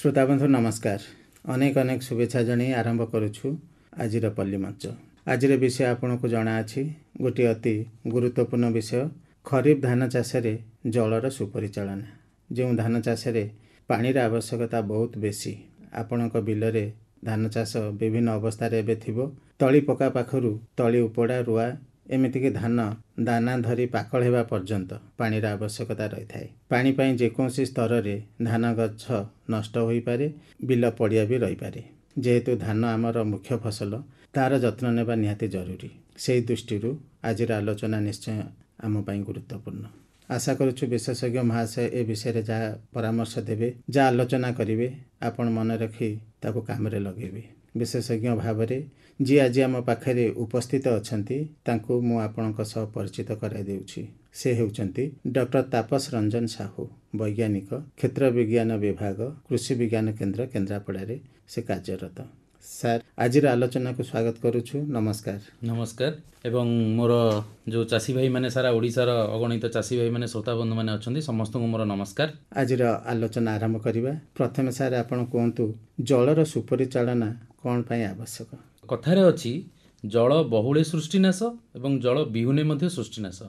श्रोताबंधु नमस्कार। अनेक अनेक शुभेच्छा जणी आरंभ करुछु आजिर पल्ली मंच। आजिर विषय आपन को जना अछि गोटे अति गुरुत्वपूर्ण विषय खरीफ धान चाष रे जलर सुपरिचालना। जो धान चाष रे पानीर आवश्यकता बहुत बेसी आपणक बिलरे धान चाष विभिन्न अवस्था रे एबे थिबो तली पका पाखरु तली उपड़ा रुआ एमितिक धान दाना धरी पाकल हेबा पर्यंत पानीर आवश्यकता रही थाए। पानी पाई जेकोसी स्तर रे धान गछ नष्ट होई पारे बिल पड़िया भी रही पारे। जेहेतु धान आमर मुख्य फसल तार जत्न नेबा निहाती जरूरी। से दृष्टि आज आलोचना निश्चय आम पाई गुरुत्वपूर्ण। आशा करुछु विशेषज्ञ महाशय ए विषय रे जहाँ परामर्श देवे जहाँ आलोचना करिवे आपण मन रखी ताको काम रे लगेबे। विशेषज्ञ भाव जी आज आम पाखे उपस्थित अछंती तांको मु आपणक सह परिचित कराई देउछि। से हेउचंती डॉक्टर तापस रंजन साहू, वैज्ञानिक, क्षेत्र विज्ञान विभाग, कृषि विज्ञान केन्द्र, केन्द्रापड़ा रे से कार्यरत। सर आज आलोचना को स्वागत करुछु। नमस्कार। नमस्कार। एवं मोर जो चाषी भाई माने सारा ओडिशार अगणित चाषी भाई माने श्रोता बंधु माने अछंती समस्त को मोर नमस्कार। आज आलोचना आरंभ करिबा। प्रथम सर आपण कहंतु जलर सुपरिचालना कोन पय आवश्यक? कथारे अछि जल बहुळे सृष्टिनाश एवं जल बिहुने मध्य सृष्टिनाश।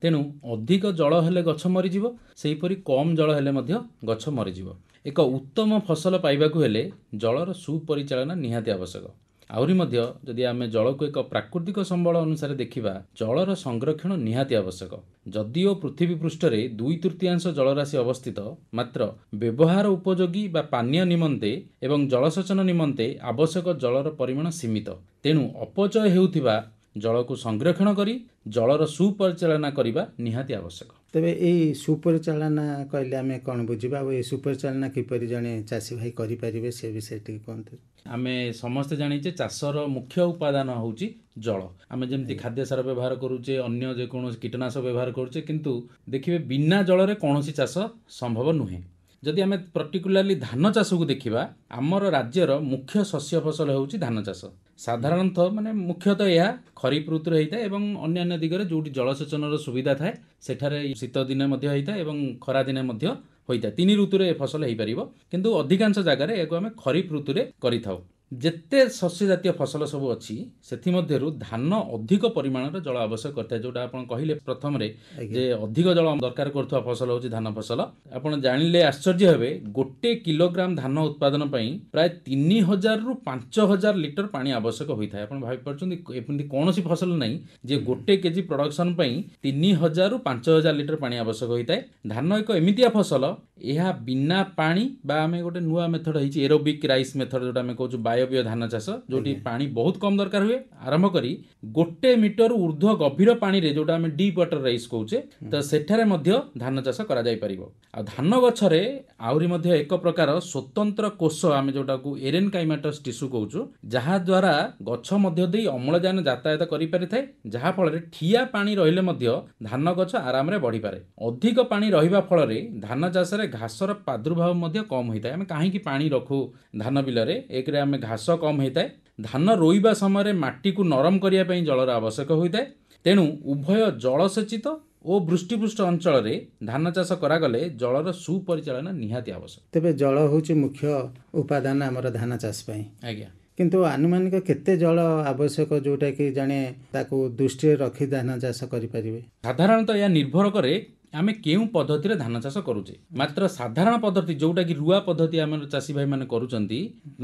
तेणु अधिक जल हेले गछ मरीजिव, सेहीपरि कम जल हेले मध्य गछ मरीजिव। एक उत्तम फसल पाइबाकू हेले जलर सुपरिचालना निहाती आवश्यक। आहुरी मध्य जदि आमे जल को एक प्राकृतिक संबल अनुसार देखिबा जलर संरक्षण निहाती आवश्यक। जदिओ पृथ्वी पृष्ठ रे 2/3 जलराशि अवस्थित, मात्र व्यवहार उपयोगी बा पानीय निमंते एवं जलसेचन निमंते आवश्यक जलर परिमाण सीमित। तेणु अपचय हेउथिबा जल को संरक्षण करी जलर सुपरिचालना करिबा निहाती आवश्यक। तेबे एई सुपरिचालना कहले आमे कोन बुझिबा ए सुपरिचालना किपरि जणे चाषी भाई करि परिबे से विषय टी कोनते? आमे समस्त जानिचे चाषर मुख्य उपादान होउची जल। आमे जेमति खाद्य सार व्यवहार करूचे, अन्य जे कोनो कीटनाशक व्यवहार करूचे, किंतु देखिबे बिना जल रे कोनोसी चाष संभव नुहे। जदि आमे पर्टिकुलारली धान चाष को देखिबा आमर राज्यर मुख्य शस्य फसल होउची धान चाष। साधारणतः माने मुख्यतः यह खरीफ ऋतु रे होइता एवं अन्य दिगरे जोटी जलसेचन सुविधा थाए सेठारे शीत दिने मध्य होइता एवं खरा दिने मध्य होइता। तीन ऋतु रे फसल हेइ परिबो, किंतु अधिकांश जगह रे एको आमे खरीफ ऋतु रे करिथाउ। जेते शस्य जातीय फसल सब अछि सेथि मध्यरु धान अधिक परिमाणर जल आवश्यक करता। जोटा आपण कहिले प्रथम रे जे अधिक जल दरकार करथुवा फसल होछि धान फसल। आपण जानिले आश्चर्य हेबे गोटे किलोग्राम धान उत्पादन पई प्राय 3000 रु 5000 लिटर पानी आवश्यक होइथाय। आपण भाबि परछन्ती एपन्ती कोनोसी फसल नै जे गोटे केजी प्रोडक्शन पई 3000 रु 5000 लिटर पानी आवश्यक होइथाय। धान एक एमितिया फसल एहा बिना पानी बा आमे गोटे नुवा मेथड हिची एरोबिक राइस मेथड जोटा आमे कहूछु बायोबियो धान चाष, जोटी पानी बहुत कम दरकार हुए आरंभ करी गोटे मीटर ऊर्ध्व गभीर पानी रे जोटा आमे डीप वाटर राइस कहूचे तो सेठारे मध्य धान चाष करा जाय परिबो। आ धान गछरे आउरी मध्य एक प्रकार स्वतंत्र कोष आमे जोटा को एरेनकाइमाटस टिश्यू कहूछु, जहा द्वारा गछ मध्य देई अम्लजान यातायात करि परिथाय, जहा फल रे ठिया पानी रहिले मध्य धान गछ आराम रे बढ़ी पारे। अधिक पानी रहिबा फल रे धान चाष रे घासर प्रादुर्भाव मध्य कम होइताय। आमे काहे कि पानी रखू धान बिल रे एक रे आमे घास कम होइताय। धान रोइबा समय माटी को नरम करिया पई जलर आवश्यक होइताय। तेणु उभय जलसेचित ओ वृष्टिपृष्ठ अंचल रे धान चाष करा गले जलर सुपरिचालना निहाती आवश्यक। तेबे जल होची मुख्य उपादान हमर धान चाष पई। आज्ञा किंतु आनुमानिक केते जल आवश्यक जोटा कि जाने ताको दृष्टि रखी धान चाष करि परिबे? साधारणतः या निर्भर करे आमे केउ पद्धति रे धान चाष करूचे। मात्र साधारण पद्धति जोटा कि रुआ पद्धति आमर चाषी भाई माने करूचंती,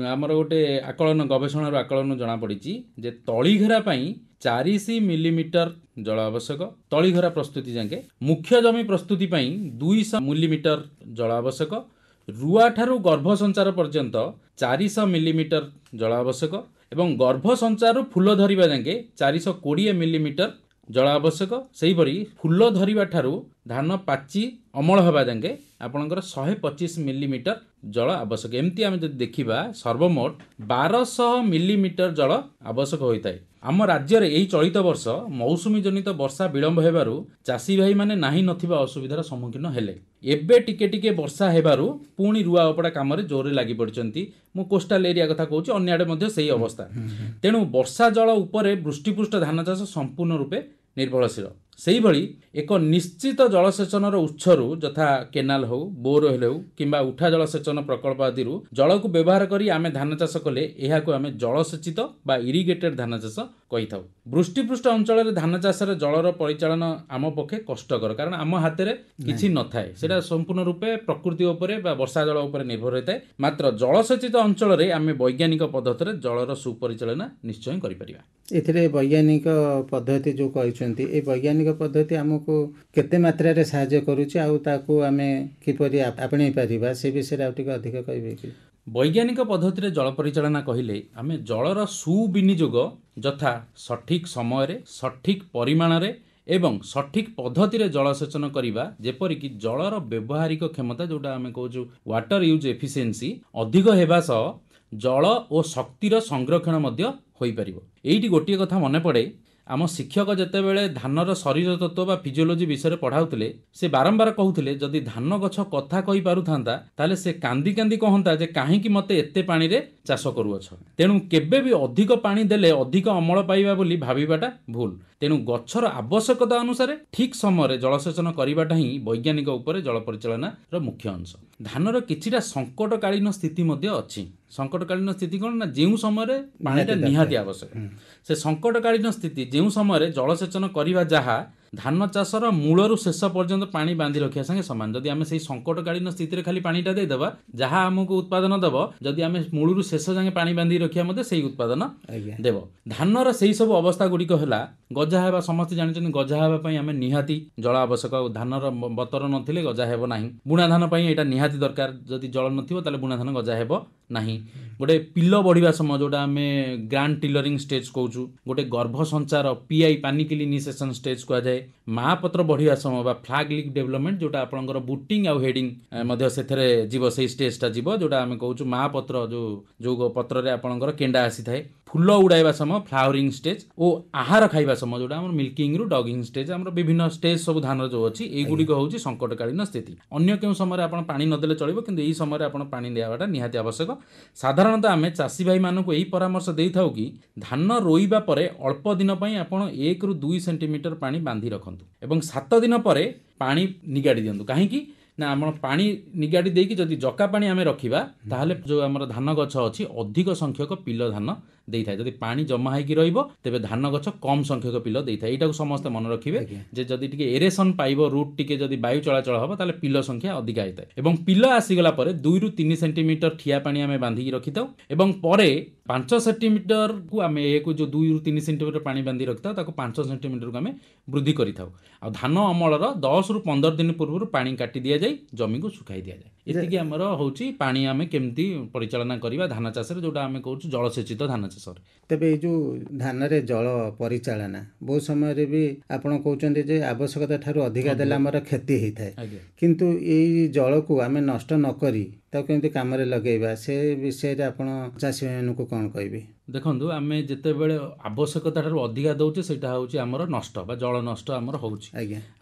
आमर गोटे आकलन गवेषणा आकलन जना पड़िची जे तळीघेरा पई 400 मिलीमीटर जल आवश्यक। तळीघेरा प्रस्तुति जाके मुख्य जमी प्रस्तुति पई 200 मिलीमीटर जल आवश्यक। रुआ ठारू गर्भ संचार पर्यंत 400 मिलीमीटर जल आवश्यक एवं गर्भ संचार फूल धरिबा जाके 420 मिलीमीटर जल आवश्यक। सेही परि फूल धरिबा ठारू धान पाची अमल हवा जाके आपणकर 125 मिलीमीटर जल आवश्यक। एमती आमे जदि देखिबा सर्वमोट 1200 मिलीमीटर जल आवश्यक होइताय। आम राज्य रे एही चलित वर्ष मौसुमी जनित वर्षा विलंब हेबारु चाषी भाई माने नाही नथिबा असुविधार सम्मुखीन हेले। एबे टिके टिके वर्षा हेबारु पुणी रुआ उपड़ा काम रे जोरे लागि पड़चंती। मु कोस्टल एरिया कथा कहूची, अन्य आडे मध्य सेही अवस्था। तेणु वर्षा जल उपरे वृष्टिपृष्ठ धान चाष संपूर्ण रूपे निर्भरशील। ସେଇଭଳି ଏକ ନିଶ୍ଚିତ ଜଳସେଚନର ଉତ୍ସରୁ ଯଥା କେନାଲ ହେଉ ବୋରୱେଲ୍ ହେଉ କିମ୍ବା ଉଠା ଜଳସେଚନ ପ୍ରକଳ୍ପ ଆଦିରୁ ଜଳକୁ ବ୍ୟବହାର କରି ଆମେ ଧାନ ଚାଷ କଲେ ଏହାକୁ ଆମେ ଜଳସେଚିତ ବା ଇରିଗେଟେଡ୍ ଧାନ ଚାଷ କହିଥାଉ। ବୃଷ୍ଟିପୃଷ୍ଟ ଅଞ୍ଚଳରେ ଧାନ ଚାଷରେ ଜଳର ପରିଚାଳନା ଆମ ପକ୍ଷେ କଷ୍ଟକର, କାରଣ ଆମ ହାତରେ କିଛି ନଥାଏ, ସେଇଟା ସମ୍ପୂର୍ଣ୍ଣ ରୂପେ ପ୍ରକୃତି ଉପରେ ବା ବର୍ଷା ଜଳ ଉପରେ ନିର୍ଭର ହୋଇଥାଏ। ମାତ୍ର ଜଳସେଚିତ ଅଞ୍ଚଳରେ ଆମେ ବୈଜ୍ଞାନିକ ପଦ୍ଧତିରେ ଜଳର ସୁପରିଚାଳନା ନିଶ୍ଚୟ କରିପାରିବା। ଏଥିରେ ବୈଜ୍ଞାନିକ ପଦ୍ଧତି ଯେଉଁ କହିଛନ୍ତି, ଏ ବୈଜ୍ଞାନିକ ପଦ୍ଧତି ଆମକୁ କେତେ ମାତ୍ରାରେ ସାହାଯ୍ୟ କରୁଛି ଆଉ ତାକୁ ଆମେ କିପରି ଆପଣେଇ ପାରିବା ସେ ବିଷୟରେ ଆଉ ଟିକେ ଅଧିକ କହିବେ କି? ବୈଜ୍ଞାନିକ ପଦ୍ଧତିରେ ଜଳ ପରିଚାଳନା କହିଲେ ଆମେ ଜଳର ସୁବିନିଯୋଗ ଯଥା ସଠିକ୍ ସମୟରେ, ସଠିକ୍ ପରିମାଣରେ ଏବଂ ସଠିକ୍ ପଦ୍ଧତିରେ ଜଳସେଚନ କରିବା, ଯେପରିକି ଜଳର ବ୍ୟବହାରିକ କ୍ଷମତା ଯେଉଁଟା ଆମେ କହୁଛୁ ୱାଟର ୟୁଜ୍ ଏଫିସିଏନ୍ସି ଅଧିକ ହେବା ସହ ଜଳ ଓ ଶକ୍ତିର ସଂରକ୍ଷଣ ମଧ୍ୟ ହୋଇପାରିବ। ଏଇଠି ଗୋଟିଏ କଥା ମନେ ପଡ଼େ, ଆମ ଶିକ୍ଷକ ଯେତେବେଳେ ଧାନର ଶରୀର ତତ୍ତ୍ୱ ବା ଫିଜିଓଲୋଜି ବିଷୟରେ ପଢ଼ାଉଥିଲେ ସେ ବାରମ୍ବାର କହୁଥିଲେ ଯଦି ଧାନ ଗଛ କଥା କହିପାରୁଥାନ୍ତା ତାହେଲେ ସେ କାନ୍ଦି କାନ୍ଦି କହନ୍ତା ଯେ କାହିଁକି ମୋତେ ଏତେ ପାଣିରେ ଚାଷ କରୁଅଛ। ତେଣୁ କେବେ ବି ଅଧିକ ପାଣି ଦେଲେ ଅଧିକ ଅମଳ ପାଇବା ବୋଲି ଭାବିବାଟା ଭୁଲ। ତେଣୁ ଗଛର ଆବଶ୍ୟକତା ଅନୁସାରେ ଠିକ୍ ସମୟରେ ଜଳସେଚନ କରିବାଟା ହିଁ ବୈଜ୍ଞାନିକ ଉପରେ ଜଳ ପରିଚାଳନାର ମୁଖ୍ୟ ଅଂଶ। ଧାନର କିଛିଟା ସଙ୍କଟକାଳୀନ ସ୍ଥିତି ମଧ୍ୟ ଅଛି। ସଙ୍କଟକାଳୀନ ସ୍ଥିତି କ'ଣ ନା ଯେଉଁ ସମୟରେ ପାଣିଟା ନିହାତି ଆବଶ୍ୟକ, ସେ ସଙ୍କଟକାଳୀନ ସ୍ଥିତି ଯେଉଁ ସମୟରେ ଜଳସେଚନ କରିବା ଯାହା ଧାନ ଚାଷର ମୂଳରୁ ଶେଷ ପର୍ଯ୍ୟନ୍ତ ପାଣି ବାନ୍ଧି ରଖିବା ସାଙ୍ଗେ ସମାନ। ଯଦି ଆମେ ସେଇ ସଙ୍କଟକାଳୀନ ସ୍ଥିତିରେ ଖାଲି ପାଣିଟା ଦେଇଦେବା ଯାହା ଆମକୁ ଉତ୍ପାଦନ ଦେବ, ଯଦି ଆମେ ମୂଳରୁ ଶେଷ ଯାଏଁ ପାଣି ବାନ୍ଧି ରଖିବା ମଧ୍ୟ ସେଇ ଉତ୍ପାଦନ ଦେବ। ଧାନର ସେଇ ସବୁ ଅବସ୍ଥା ଗୁଡ଼ିକ ହେଲା ଗଜା ହେବା। ସମସ୍ତେ ଜାଣିଛନ୍ତି ଗଜା ହେବା ପାଇଁ ଆମେ ନିହାତି ଜଳ ଆବଶ୍ୟକ। ଧାନର ବତର ନଥିଲେ ଗଜା ହେବ ନାହିଁ। ବୁଣା ଧାନ ପାଇଁ ଏଇଟା ନିହାତି ଦରକାର। ଯଦି ଜଳ ନଥିବ ତାହେଲେ ବୁଣା ଧାନ ଗଜା ହେବ ନାହିଁ। ଗୋଟେ ପିଲ ବଢ଼ିବା ସମୟ ଯେଉଁଟା ଆମେ ଗ୍ରାଣ୍ଡ ଟିଲରିଂ ଷ୍ଟେଜ୍ କହୁଛୁ, ଗୋଟେ ଗର୍ଭ ସଞ୍ଚାର ପିଆଇ ପାନିକିଲ୍ ଇନିସିଏସନ୍ ଷ୍ଟେଜ୍ କୁହାଯାଏ। ମା ପତ୍ର ବଢ଼ିବା ସମୟ ବା ଫ୍ଲାଗ ଲିକ୍ ଡେଭଲପମେଣ୍ଟ ଯେଉଁଟା ଆପଣଙ୍କର ବୁଟିଂ ଆଉ ହେଡ଼ିଂ ମଧ୍ୟ ସେଥିରେ ଯିବ, ସେଇ ଷ୍ଟେଜ୍ଟା ଯିବ ଯେଉଁଟା ଆମେ କହୁଛୁ ମା ପତ୍ର, ଯେଉଁ ପତ୍ରରେ ଆପଣଙ୍କର କେଣ୍ଡା ଆସିଥାଏ। ଫୁଲ ଉଡ଼ାଇବା ସମୟ ଫ୍ଲାୱରିଂ ଷ୍ଟେଜ୍ ଓ ଆହାର ଖାଇବା ସମୟ ଯେଉଁଟା ଆମର ମିଲ୍କିଂରୁ ଡଗିଂ ଷ୍ଟେଜ୍, ଆମର ବିଭିନ୍ନ ଷ୍ଟେଜ୍ ସବୁ ଧାନର ଯେଉଁ ଅଛି ଏଇଗୁଡ଼ିକ ହେଉଛି ସଙ୍କଟକାଳୀନ ସ୍ଥିତି। ଅନ୍ୟ କେଉଁ ସମୟରେ ଆପଣ ପାଣି ନଦେଲେ ଚଳିବ, କିନ୍ତୁ ଏହି ସମୟରେ ଆପଣ ପାଣି ଦେବାଟା ନିହାତି ଆବଶ୍ୟକ। ସାଧାରଣତଃ ଆମେ ଚାଷୀ ଭାଇମାନଙ୍କୁ ଏହି ପରାମର୍ଶ ଦେଇଥାଉ କି ଧାନ ରୋଇବା ପରେ ଅଳ୍ପ ଦିନ ପାଇଁ ଆପଣ 1ରୁ 2 ସେଣ୍ଟିମିଟର ପାଣି ବାନ୍ଧି ରଖନ୍ତୁ ଏବଂ 7 ଦିନ ପରେ ପାଣି ନିଗାଡ଼ି ଦିଅନ୍ତୁ। କାହିଁକି ନା ଆମର ପାଣି ନିଗାଡ଼ି ଦେଇକି ଯଦି ଜକା ପାଣି ଆମେ ରଖିବା ତାହେଲେ ଯେଉଁ ଆମର ଧାନ ଗଛ ଅଛି ଅଧିକ ସଂଖ୍ୟକ ପିଲ ଧାନ ଦେଇଥାଏ। ଯଦି ପାଣି ଜମା ହେଇକି ରହିବ ତେବେ ଧାନ ଗଛ କମ୍ ସଂଖ୍ୟକ ପିଲ ଦେଇଥାଏ। ଏଇଟାକୁ ସମସ୍ତେ ମନେ ରଖିବେ ଯେ ଯଦି ଟିକେ ଏରେସନ୍ ପାଇବ, ରୁଟ୍ ଟିକେ ଯଦି ବାୟୁ ଚଳାଚଳ ହେବ ତାହେଲେ ପିଲ ସଂଖ୍ୟା ଅଧିକା ହେଇଥାଏ। ଏବଂ ପିଲ ଆସିଗଲା ପରେ 2ରୁ 3 ସେଣ୍ଟିମିଟର ଠିଆ ପାଣି ଆମେ ବାନ୍ଧିକି ରଖିଥାଉ ଏବଂ ପରେ 5 ସେଣ୍ଟିମିଟରକୁ ଆମେ ଏହାକୁ ଯେଉଁ 2ରୁ 3 ସେଣ୍ଟିମିଟର ପାଣି ବାନ୍ଧି ରଖିଥାଉ ତାକୁ 5 ସେଣ୍ଟିମିଟରକୁ ଆମେ ବୃଦ୍ଧି କରିଥାଉ। ଆଉ ଧାନ ଅମଳର 10ରୁ 15 ଦିନ ପୂର୍ବରୁ ପାଣି କାଟି ଦିଆଯାଇ ଜମିକୁ ଶୁଖାଇ ଦିଆଯାଏ। ଏତିକି ଆମର ହେଉଛି ପାଣି ଆମେ କେମିତି ପରିଚାଳନା କରିବା ଧାନ ଚାଷରେ, ଯେଉଁଟା ଆମେ କହୁଛୁ ଜଳସେଚିତ ଧାନ ଚାଷରେ। ତେବେ ଏଇ ଯେଉଁ ଧାନରେ ଜଳ ପରିଚାଳନା ବହୁତ ସମୟରେ ବି ଆପଣ କହୁଛନ୍ତି ଯେ ଆବଶ୍ୟକତା ଠାରୁ ଅଧିକା ଦେଲେ ଆମର କ୍ଷତି ହେଇଥାଏ, କିନ୍ତୁ ଏଇ ଜଳକୁ ଆମେ ନଷ୍ଟ ନ କରି ତାକୁ କେମିତି କାମରେ ଲଗେଇବା ସେ ବିଷୟରେ ଆପଣ ଚାଷୀମାନଙ୍କୁ କ'ଣ କହିବେ? ଦେଖନ୍ତୁ, ଆମେ ଯେତେବେଳେ ଆବଶ୍ୟକତା ଠାରୁ ଅଧିକା ଦେଉଛେ ସେଇଟା ହେଉଛି ଆମର ନଷ୍ଟ ବା ଜଳ ନଷ୍ଟ ଆମର ହେଉଛି।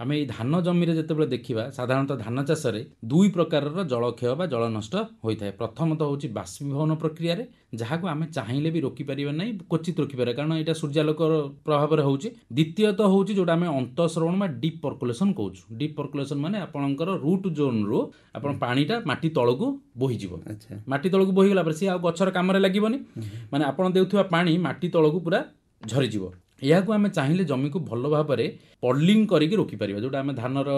ଆମେ ଏଇ ଧାନ ଜମିରେ ଯେତେବେଳେ ଦେଖିବା, ସାଧାରଣତଃ ଧାନ ଚାଷରେ 2 ପ୍ରକାରର ଜଳକ୍ଷୟ ବା ଜଳ ନଷ୍ଟ ହୋଇଥାଏ। ପ୍ରଥମତଃ ହେଉଛି ବାଷ୍ପୀଭବନ ପ୍ରକ୍ରିୟାରେ, ଯାହାକୁ ଆମେ ଚାହିଁଲେ ବି ରୋକିପାରିବା ନାହିଁ, କ୍ୱଚିତ୍ ରୋକିପାରିବା କାରଣ ଏଇଟା ସୂର୍ଯ୍ୟାଲୋକର ପ୍ରଭାବରେ ହେଉଛି। ଦ୍ୱିତୀୟତଃ ହେଉଛି ଯେଉଁଟା ଆମେ ଅନ୍ତଃସ୍ରବଣ ବା ଡିପ୍ ପର୍କୁଲେସନ୍ କହୁଛୁ। ଡିପ୍ ପର୍କୁଲେସନ୍ ମାନେ ଆପଣଙ୍କର ରୁଟ୍ ଜୋନ୍ରୁ ଆପଣ ପାଣିଟା ମାଟି ତଳକୁ ବୋହିଯିବ। ମାଟି ତଳକୁ ବୋହିଗଲା ପରେ ସିଏ ଆଉ ଗଛର କାମରେ ଲାଗିବନି, ମାନେ ଆପଣ ଦେଉଥିବା ପାଣି ମାଟି ତଳକୁ ପୁରା ଝରିଯିବ। ଏହାକୁ ଆମେ ଚାହିଁଲେ ଜମିକୁ ଭଲ ଭାବରେ ପଡଲିଂ କରିକି ରୋକିପାରିବା। ଯେଉଁଟା ଆମେ ଧାନର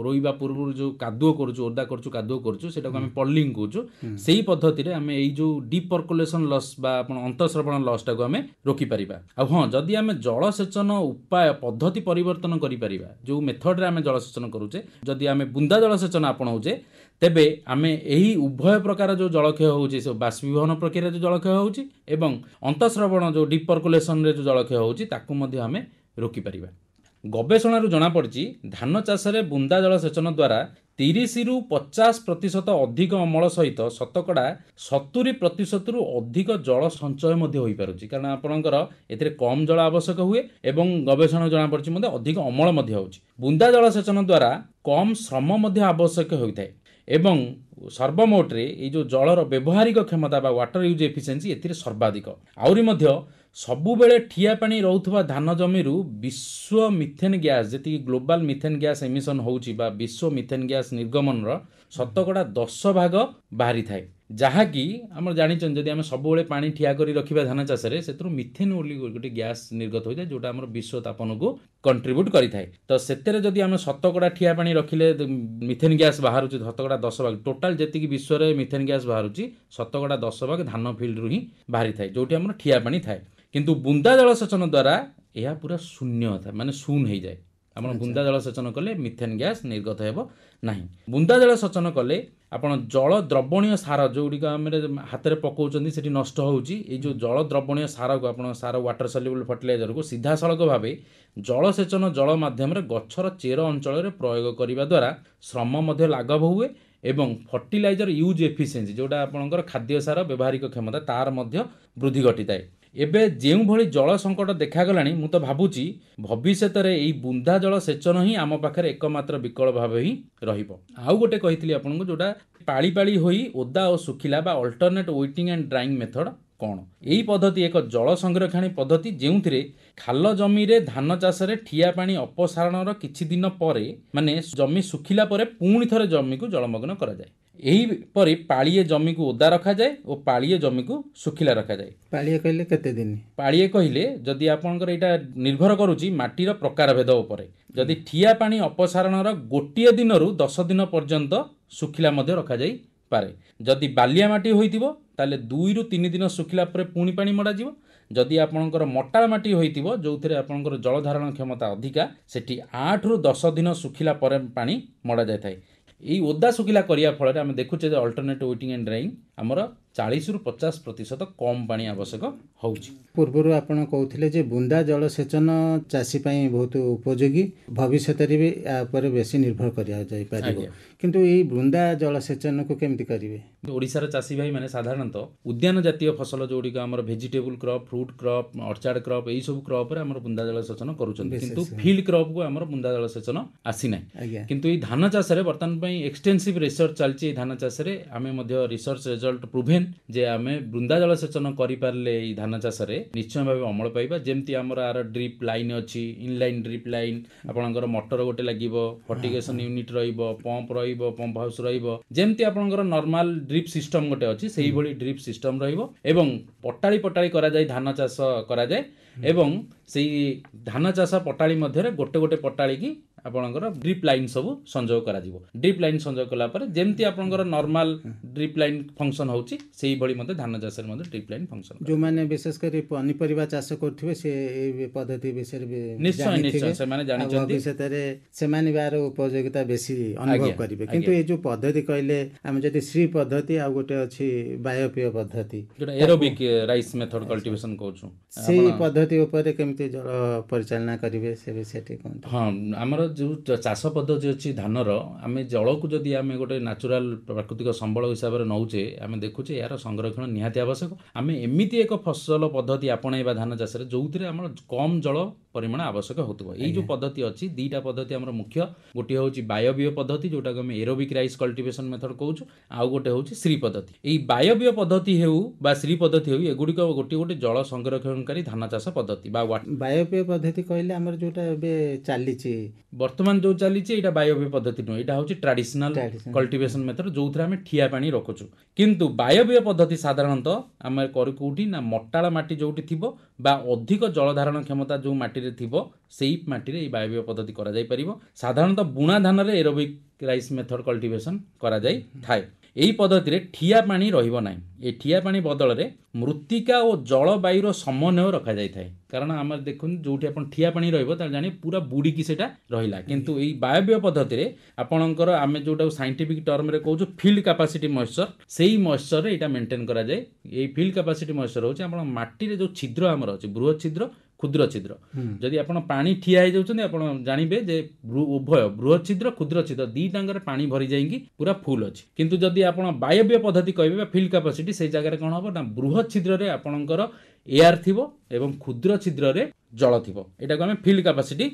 ରୋଇବା ପୂର୍ବରୁ ଯେଉଁ କାଦୁଅ କରୁଛୁ, ଓଦା କରୁଛୁ, କାଦୁଅ କରୁଛୁ, ସେଇଟାକୁ ଆମେ ପଡଲିଂ କହୁଛୁ। ସେଇ ପଦ୍ଧତିରେ ଆମେ ଏଇ ଯେଉଁ ଡିପ୍ ପର୍କୁଲେସନ୍ ଲସ୍ ବା ଆପଣ ଅନ୍ତଃସ୍ରବଣ ଲସ୍ଟାକୁ ଆମେ ରୋକିପାରିବା। ଆଉ ହଁ, ଯଦି ଆମେ ଜଳସେଚନ ଉପାୟ ପଦ୍ଧତି ପରିବର୍ତ୍ତନ କରିପାରିବା, ଯେଉଁ ମେଥଡ଼ରେ ଆମେ ଜଳସେଚନ କରୁଛେ, ଯଦି ଆମେ ବୁନ୍ଦା ଜଳସେଚନ ଆପଣାଉଛେ ତେବେ ଆମେ ଏହି ଉଭୟ ପ୍ରକାର ଯେଉଁ ଜଳକ୍ଷୟ ହେଉଛି, ସବୁ ବାଷ୍ପୀଭବନ ପ୍ରକ୍ରିୟାରେ ଯେଉଁ ଜଳକ୍ଷୟ ହେଉଛି ଏବଂ ଅନ୍ତଃସ୍ରବଣ ଯେଉଁ ଡିପ୍ ପର୍କୁଲେସନ୍ରେ ଯେଉଁ ଜଳକ୍ଷୟ ହେଉଛି ତାକୁ ମଧ୍ୟ ଆମେ ରୋକିପାରିବା। ଗବେଷଣାରୁ ଜଣାପଡ଼ିଛି ଧାନ ଚାଷରେ ବୁନ୍ଦା ଜଳସେଚନ ଦ୍ୱାରା 30ରୁ 50% ଅଧିକ ଅମଳ ସହିତ ଶତକଡ଼ା 70%ରୁ ଅଧିକ ଜଳ ସଞ୍ଚୟ ମଧ୍ୟ ହୋଇପାରୁଛି, କାରଣ ଆପଣଙ୍କର ଏଥିରେ କମ୍ ଜଳ ଆବଶ୍ୟକ ହୁଏ ଏବଂ ଗବେଷଣାରୁ ଜଣାପଡ଼ିଛି ମଧ୍ୟ ଅଧିକ ଅମଳ ମଧ୍ୟ ହେଉଛି। ବୁନ୍ଦା ଜଳସେଚନ ଦ୍ୱାରା କମ୍ ଶ୍ରମ ମଧ୍ୟ ଆବଶ୍ୟକ ହୋଇଥାଏ ଏବଂ ସର୍ବମୋଟରେ ଏଇ ଯେଉଁ ଜଳର ବ୍ୟବହାରିକ କ୍ଷମତା ବା ୱାଟର ୟୁଜ୍ ଏଫିସିଏନ୍ସି ଏଥିରେ ସର୍ବାଧିକ। ଆହୁରି ମଧ୍ୟ ସବୁବେଳେ ଠିଆ ପାଣି ରହୁଥିବା ଧାନ ଜମିରୁ ବିଶ୍ୱ ମିଥେନ୍ ଗ୍ୟାସ୍ ଯେତିକି ଗ୍ଲୋବାଲ ମିଥେନ୍ ଗ୍ୟାସ୍ ଏମିସନ୍ ହେଉଛି ବା ବିଶ୍ୱ ମିଥେନ୍ ଗ୍ୟାସ୍ ନିର୍ଗମନର 10% ବାହାରିଥାଏ, ଯାହାକି ଆମର ଜାଣିଛନ୍ତି ଯଦି ଆମେ ସବୁବେଳେ ପାଣି ଠିଆ କରି ରଖିବା ଧାନ ଚାଷରେ ସେଥିରୁ ମିଥେନ୍ ବୋଲି ଗୋଟେ ଗ୍ୟାସ୍ ନିର୍ଗତ ହୋଇଥାଏ, ଯେଉଁଟା ଆମର ବିଶ୍ୱ ତାପନକୁ କଣ୍ଟ୍ରିବ୍ୟୁଟ୍ କରିଥାଏ। ତ ସେଥିରେ ଯଦି ଆମେ 10% ଠିଆ ପାଣି ରଖିଲେ ମିଥେନ୍ ଗ୍ୟାସ୍ ବାହାରୁଛି 10% ଟୋଟାଲ୍ ଯେତିକି ବିଶ୍ୱରେ ମିଥେନ୍ ଗ୍ୟାସ୍ ବାହାରୁଛି 10% ଧାନ ଫିଲ୍ଡରୁ ହିଁ ବାହାରିଥାଏ, ଯେଉଁଠି ଆମର ଠିଆ ପାଣି ଥାଏ। କିନ୍ତୁ ବୁନ୍ଦା ଜଳସେଚନ ଦ୍ୱାରା ଏହା ପୁରା ଶୂନ୍ୟ ଥାଏ, ମାନେ ଶୂନ ହେଇଯାଏ। ଆପଣ ବୁନ୍ଦା ଜଳସେଚନ କଲେ ମିଥେନ୍ ଗ୍ୟାସ୍ ନିର୍ଗତ ହେବ ନାହିଁ। ବୁନ୍ଦା ଜଳସେଚନ କଲେ ଆପଣ ଜଳ ଦ୍ରବଣୀୟ ସାର ଯେଉଁଗୁଡ଼ିକ ଆମେ ହାତରେ ପକାଉଛନ୍ତି ସେଠି ନଷ୍ଟ ହେଉଛି, ଏଇ ଯେଉଁ ଜଳ ଦ୍ରବଣୀୟ ସାରକୁ ଆପଣ ସାର ୱାଟର ସଲ୍ୟୁବଲ୍ ଫର୍ଟିଲାଇଜରକୁ ସିଧାସଳଖ ଭାବେ ଜଳସେଚନ ଜଳ ମାଧ୍ୟମରେ ଗଛର ଚେର ଅଞ୍ଚଳରେ ପ୍ରୟୋଗ କରିବା ଦ୍ୱାରା ଶ୍ରମ ମଧ୍ୟ ଲାଘବ ହୁଏ ଏବଂ ଫର୍ଟିଲାଇଜର ୟୁଜ୍ ଏଫିସିଏନ୍ସି ଯେଉଁଟା ଆପଣଙ୍କର ଖାଦ୍ୟ ସାର ବ୍ୟବହାରିକ କ୍ଷମତା ତାର ମଧ୍ୟ ବୃଦ୍ଧି ଘଟିଥାଏ। ଏବେ ଯେଉଁଭଳି ଜଳ ସଙ୍କଟ ଦେଖାଗଲାଣି, ମୁଁ ତ ଭାବୁଛି ଭବିଷ୍ୟତରେ ଏଇ ବୁନ୍ଦା ଜଳ ସେଚନ ହିଁ ଆମ ପାଖରେ ଏକମାତ୍ର ବିକଳ୍ପ ଭାବେ ହିଁ ରହିବ। ଆଉ ଗୋଟେ କହିଥିଲି ଆପଣଙ୍କୁ ଯେଉଁଟା ପାଳି ପାଳି ହୋଇ ଓଦା ଓ ଶୁଖିଲା ବା alternate waiting and drying method କ'ଣ? ଏହି ପଦ୍ଧତି ଏକ ଜଳ ସଂରକ୍ଷଣ ପଦ୍ଧତି ଯେଉଁଥିରେ ଖାଲ ଜମିରେ ଧାନ ଚାଷରେ ଠିଆ ପାଣି ଅପସାରଣର କିଛି ଦିନ ପରେ ମାନେ ଜମି ଶୁଖିଲା ପରେ ପୁଣି ଥରେ ଜମିକୁ ଜଳମଗ୍ନ କରାଯାଏ। ଏହିପରି ପାଳିଏ ଜମିକୁ ଓଦା ରଖାଯାଏ ଓ ପାଳିଏ ଜମିକୁ ଶୁଖିଲା ରଖାଯାଏ। ପାଳିଏ କହିଲେ କେତେ ଦିନ? ପାଳିଏ କହିଲେ ଯଦି ଆପଣଙ୍କର ଏଇଟା ନିର୍ଭର କରୁଛି ମାଟିର ପ୍ରକାରଭେଦ ଉପରେ। ଯଦି ଠିଆ ପାଣି ଅପସାରଣର ଗୋଟିଏ ଦିନରୁ 10 ଦିନ ପର୍ଯ୍ୟନ୍ତ ଶୁଖିଲା ମଧ୍ୟ ରଖାଯାଇପାରେ। ଯଦି ବାଲିଆ ମାଟି ହୋଇଥିବ ତାହେଲେ 2 ରୁ 3 ଦିନ ଶୁଖିଲା ପରେ ପୁଣି ପାଣି ମଡ଼ାଯିବ। ଯଦି ଆପଣଙ୍କର ମଟାଳ ମାଟି ହୋଇଥିବ ଯେଉଁଥିରେ ଆପଣଙ୍କର ଜଳଧାରଣ କ୍ଷମତା ଅଧିକା, ସେଠି 8 ରୁ 10 ଦିନ ଶୁଖିଲା ପରେ ପାଣି ମଡ଼ାଯାଇଥାଏ। এই ଓଦା ଶୁଖିଲା କରିବା ଫଳରେ ଆମେ ଦେଖୁଛେ ଯେ ଅଲ୍ଟରନେଟ୍ ୱେଟିଂ ଆଣ୍ଡ ଡ୍ରାଇଂ ଆମର 40 ରୁ 50% କମ୍ ପାଣି ଆବଶ୍ୟକ ହେଉଛି। ପୂର୍ବରୁ ଆପଣ କହୁଥିଲେ ଯେ ବୁନ୍ଦା ଜଳସେଚନ ଚାଷୀ ପାଇଁ ବହୁତ ଉପଯୋଗୀ, ଭବିଷ୍ୟତରେ ବି ୟା ଉପରେ ବେଶୀ ନିର୍ଭର କରାଯାଇପାରିବ। କିନ୍ତୁ ଏଇ ବୁନ୍ଦା ଜଳସେଚନକୁ କେମିତି କରିବେ? ଓଡ଼ିଶାର ଚାଷୀ ଭାଇମାନେ ସାଧାରଣତଃ ଉଦ୍ୟାନ ଜାତୀୟ ଫସଲ ଯେଉଁଗୁଡ଼ିକ ଆମର vegetable crop, fruit crop, orchard crop ଏହିସବୁ କ୍ରପ୍ରେ ଆମର ବୁନ୍ଦା ଜଳସେଚନ କରୁଛନ୍ତି, କିନ୍ତୁ ଫିଲ୍ଡ କ୍ରପ୍କୁ ଆମର ବୁନ୍ଦା ଜଳସେଚନ ଆସିନାହିଁ। କିନ୍ତୁ ଏଇ ଧାନ ଚାଷରେ ବର୍ତ୍ତମାନ ପାଇଁ ଏକ୍ସଟେନ୍ସିଭ୍ ରିସର୍ଚ୍ଚ ଚାଲିଛି। ଏଇ ଧାନ ଚାଷରେ ଆମେ ମଧ୍ୟ ରିସର୍ଚ୍ଚ ରେଜଲ୍ଟ ପ୍ରୁଭେନ୍ ଯେ ଆମେ ବୁନ୍ଦା ଜଳସେଚନ କରିପାରିଲେ ଏଇ ଧାନ ଚାଷରେ ନିଶ୍ଚୟ ଭାବେ ଅମଳ ପାଇବା। ଯେମିତି ଆମର ଆର ଡ୍ରିପ୍ ଲାଇନ୍ ଅଛି, ଇନଲାଇନ୍ ଡ୍ରିପ୍ ଲାଇନ୍, ଆପଣଙ୍କର ମଟର ଗୋଟେ ଲାଗିବ, ଫର୍ଟିଗେସନ୍ ୟୁନିଟ୍ ରହିବ, ପମ୍ପ ରହିବ, ପମ୍ପ ହାଉସ୍ ରହିବ। ଯେମିତି ଆପଣଙ୍କର ନର୍ମାଲ ଡ୍ରିପ୍ ସିଷ୍ଟମ୍ ଗୋଟେ ଅଛି ସେଇଭଳି ଡ୍ରିପ୍ ସିଷ୍ଟମ୍ ରହିବ ଏବଂ ପଟାଳି ପଟାଳି କରାଯାଇ ଧାନ ଚାଷ କରାଯାଏ ଏବଂ ସେଇ ଧାନ ଚାଷ ପଟାଳି ମଧ୍ୟରେ ଗୋଟେ ଗୋଟେ ପଟାଳିକି ଆପଣଙ୍କର ଡ୍ରିପ୍ ଲାଇନ୍ ସବୁ ସଂଯୋଗ କରାଯିବ। ଡ୍ରିପ୍ ଲାଇନ୍ ସଂଯୋଗ କଲା ପରେ ଯେମିତି ଆପଣଙ୍କର ନର୍ମାଲ ଡ୍ରିପ୍ ଲାଇନ୍ ଫଙ୍କସନ୍ ହେଉଛି ସେଇଭଳି ମଧ୍ୟ ଧାନ ଚାଷରେ ମଧ୍ୟ ଡ୍ରିପ୍ ଲାଇନ୍ ଫଙ୍କସନ୍। ଯେଉଁମାନେ ବିଶେଷ କରି ପନିପରିବା ଚାଷ କରୁଥିବେ ସେ ଏଇ ପଦ୍ଧତି ବିଷୟରେ ନିଶ୍ଚୟ ସେମାନେ ଜାଣିଛନ୍ତି, ଭବିଷ୍ୟତରେ ସେମାନେ ବି ଆର ଉପଯୋଗିତା ବେଶୀ ଅନୁଭବ କରିବେ। କିନ୍ତୁ ଏଇ ଯେଉଁ ପଦ୍ଧତି କହିଲେ, ଆମେ ଯଦି ଶ୍ରୀ ପଦ୍ଧତି ଆଉ ଗୋଟେ ଅଛି ବାୟୋପିୟ ପଦ୍ଧତି, ଯେଉଁଟା ଏରୋବିକ୍ ରାଇସ୍ ମେଥଡ୍ କଲ୍ଟିଭେସନ୍ କହୁଛୁ, ସେଇ ପଦ୍ଧତି ଉପରେ କେମିତି ଜଳ ପରିଚାଳନା କରିବେ ସେ ବିଷୟଟି କୁହନ୍ତୁ। ହଁ, ଆମର ଯେଉଁ ଚାଷ ପଦ୍ଧତି ଅଛି ଧାନର, ଆମେ ଜଳକୁ ଯଦି ଆମେ ଗୋଟେ ନ୍ୟାଚୁରାଲ ପ୍ରାକୃତିକ ସମ୍ବଳ ହିସାବରେ ନେଉଛେ, ଆମେ ଦେଖୁଛେ ଏହାର ସଂରକ୍ଷଣ ନିହାତି ଆବଶ୍ୟକ। ଆମେ ଏମିତି ଏକ ଫସଲ ପଦ୍ଧତି ଆପଣେଇବା ଧାନ ଚାଷରେ ଯେଉଁଥିରେ ଆମର କମ୍ ଜଳ ପରିମାଣ ଆବଶ୍ୟକ ହେଉଥିବ। ଏଇ ଯେଉଁ ପଦ୍ଧତି ଅଛି, ଦୁଇଟା ପଦ୍ଧତି ଆମର ମୁଖ୍ୟ। ଗୋଟିଏ ହେଉଛି ବାୟୋବିୟ ପଦ୍ଧତି ଯେଉଁଟାକୁ ଆମେ ଏରୋବିକ୍ ରାଇସ୍ କଲ୍ଟିଭେସନ୍ ମେଥଡ୍ କହୁଛୁ, ଆଉ ଗୋଟେ ହେଉଛି ଶ୍ରୀ ପଦ୍ଧତି। ଏଇ ବାୟୋବିୟ ପଦ୍ଧତି ହେଉ ବା ଶ୍ରୀ ପଦ୍ଧତି ହେଉ, ଏଗୁଡ଼ିକ ଗୋଟିଏ ଗୋଟେ ଜଳ ସଂରକ୍ଷଣକାରୀ ଧାନ ଚାଷ ପଦ୍ଧତି ବା ବାୟୋପିୟ ପଦ୍ଧତି କହିଲେ ଆମର ଯେଉଁଟା ଏବେ ଚାଲିଛି ବର୍ତ୍ତମାନ ଯେଉଁ ଚାଲିଛି ଏଇଟା ବାୟୋପିୟ ପଦ୍ଧତି ନୁହେଁ, ଏଇଟା ହେଉଛି ଟ୍ରାଡିସନାଲ କଲ୍ଟିଭେସନ୍ ମେଥଡ୍ ଯେଉଁଥିରେ ଆମେ ଠିଆ ପାଣି ରଖୁଛୁ। କିନ୍ତୁ ବାୟୋପିୟ ପଦ୍ଧତି ସାଧାରଣତଃ ଆମେ କରୁ କେଉଁଠି ନା ମଟାଳ ମାଟି ଯେଉଁଠି ଥିବ ବା ଅଧିକ ଜଳଧାରଣ କ୍ଷମତା ଯେଉଁ ମାଟିରେ ଥିବ ସେଇ ମାଟିରେ ଏଇ ବାୟୋପିୟ ପଦ୍ଧତି କରାଯାଇପାରିବ। ସାଧାରଣତଃ ବୁଣା ଧାନରେ ଏରୋବିକ୍ ରାଇସ୍ ମେଥଡ୍ କଲ୍ଟିଭେସନ୍ କରାଯାଇଥାଏ। ଏହି ପଦ୍ଧତିରେ ଠିଆ ପାଣି ରହିବ ନାହିଁ। ଏ ଠିଆ ପାଣି ବଦଳରେ ମୃତ୍ତିକା ଓ ଜଳବାୟୁର ସମନ୍ୱୟ ରଖାଯାଇଥାଏ। କାରଣ ଆମର ଦେଖୁନ୍ତୁ ଯେଉଁଠି ଆପଣ ଠିଆ ପାଣି ରହିବ ତାହେଲେ ଜାଣି ପୁରା ବୁଡ଼ିକି ସେଇଟା ରହିଲା। କିନ୍ତୁ ଏଇ ବାୟୋପିୟ ପଦ୍ଧତିରେ ଆପଣଙ୍କର ଆମେ ଯେଉଁଟାକୁ ସାଇଣ୍ଟିଫିକ୍ ଟର୍ମରେ କହୁଛୁ ଫିଲ୍ଡ କାପାସିଟି ମଏଶ୍ଚର, ସେଇ ମଏଶ୍ଚରରେ ଏଇଟା ମେଣ୍ଟେନ୍ କରାଯାଏ। ଏଇ ଫିଲ୍ଡ କାପାସିଟି ମଏଶ୍ଚର ହେଉଛି ଆପଣ ମାଟିରେ ଯେଉଁ ଛିଦ୍ର ଆମର ଅଛି, ବୃହତ୍ ଛିଦ୍ର, କ୍ଷୁଦ୍ର ଛିଦ୍ର। ଯଦି ଆପଣ ପାଣି ଠିଆ ହେଇଯାଉଛନ୍ତି ଆପଣ ଜାଣିବେ ଯେ ଉଭୟ ବୃହତ୍ ଛିଦ୍ର, କ୍ଷୁଦ୍ର ଛିଦ୍ର ଦୁଇଟାଙ୍କରେ ପାଣି ଭରି ଯାଇକି ପୁରା ଫୁଲ୍ ଅଛି। କିନ୍ତୁ ଯଦି ଆପଣ ବାୟୋପିୟ ପଦ୍ଧତି କହିବେ ବା ଫିଲ୍ଡ କାପାସିଟି, ସେଇ ଜାଗାରେ କ'ଣ ହେବ ନା ବୃହତ୍ ଛିଦ୍ରରେ ଆପଣଙ୍କର ଏୟାର ଥିବ ଏବଂ କ୍ଷୁଦ୍ର ଛିଦ୍ରରେ ଜଳ ଥିବ। ଏଟାକୁ ଆମେ ଫିଲ୍ଡ କାପାସିଟି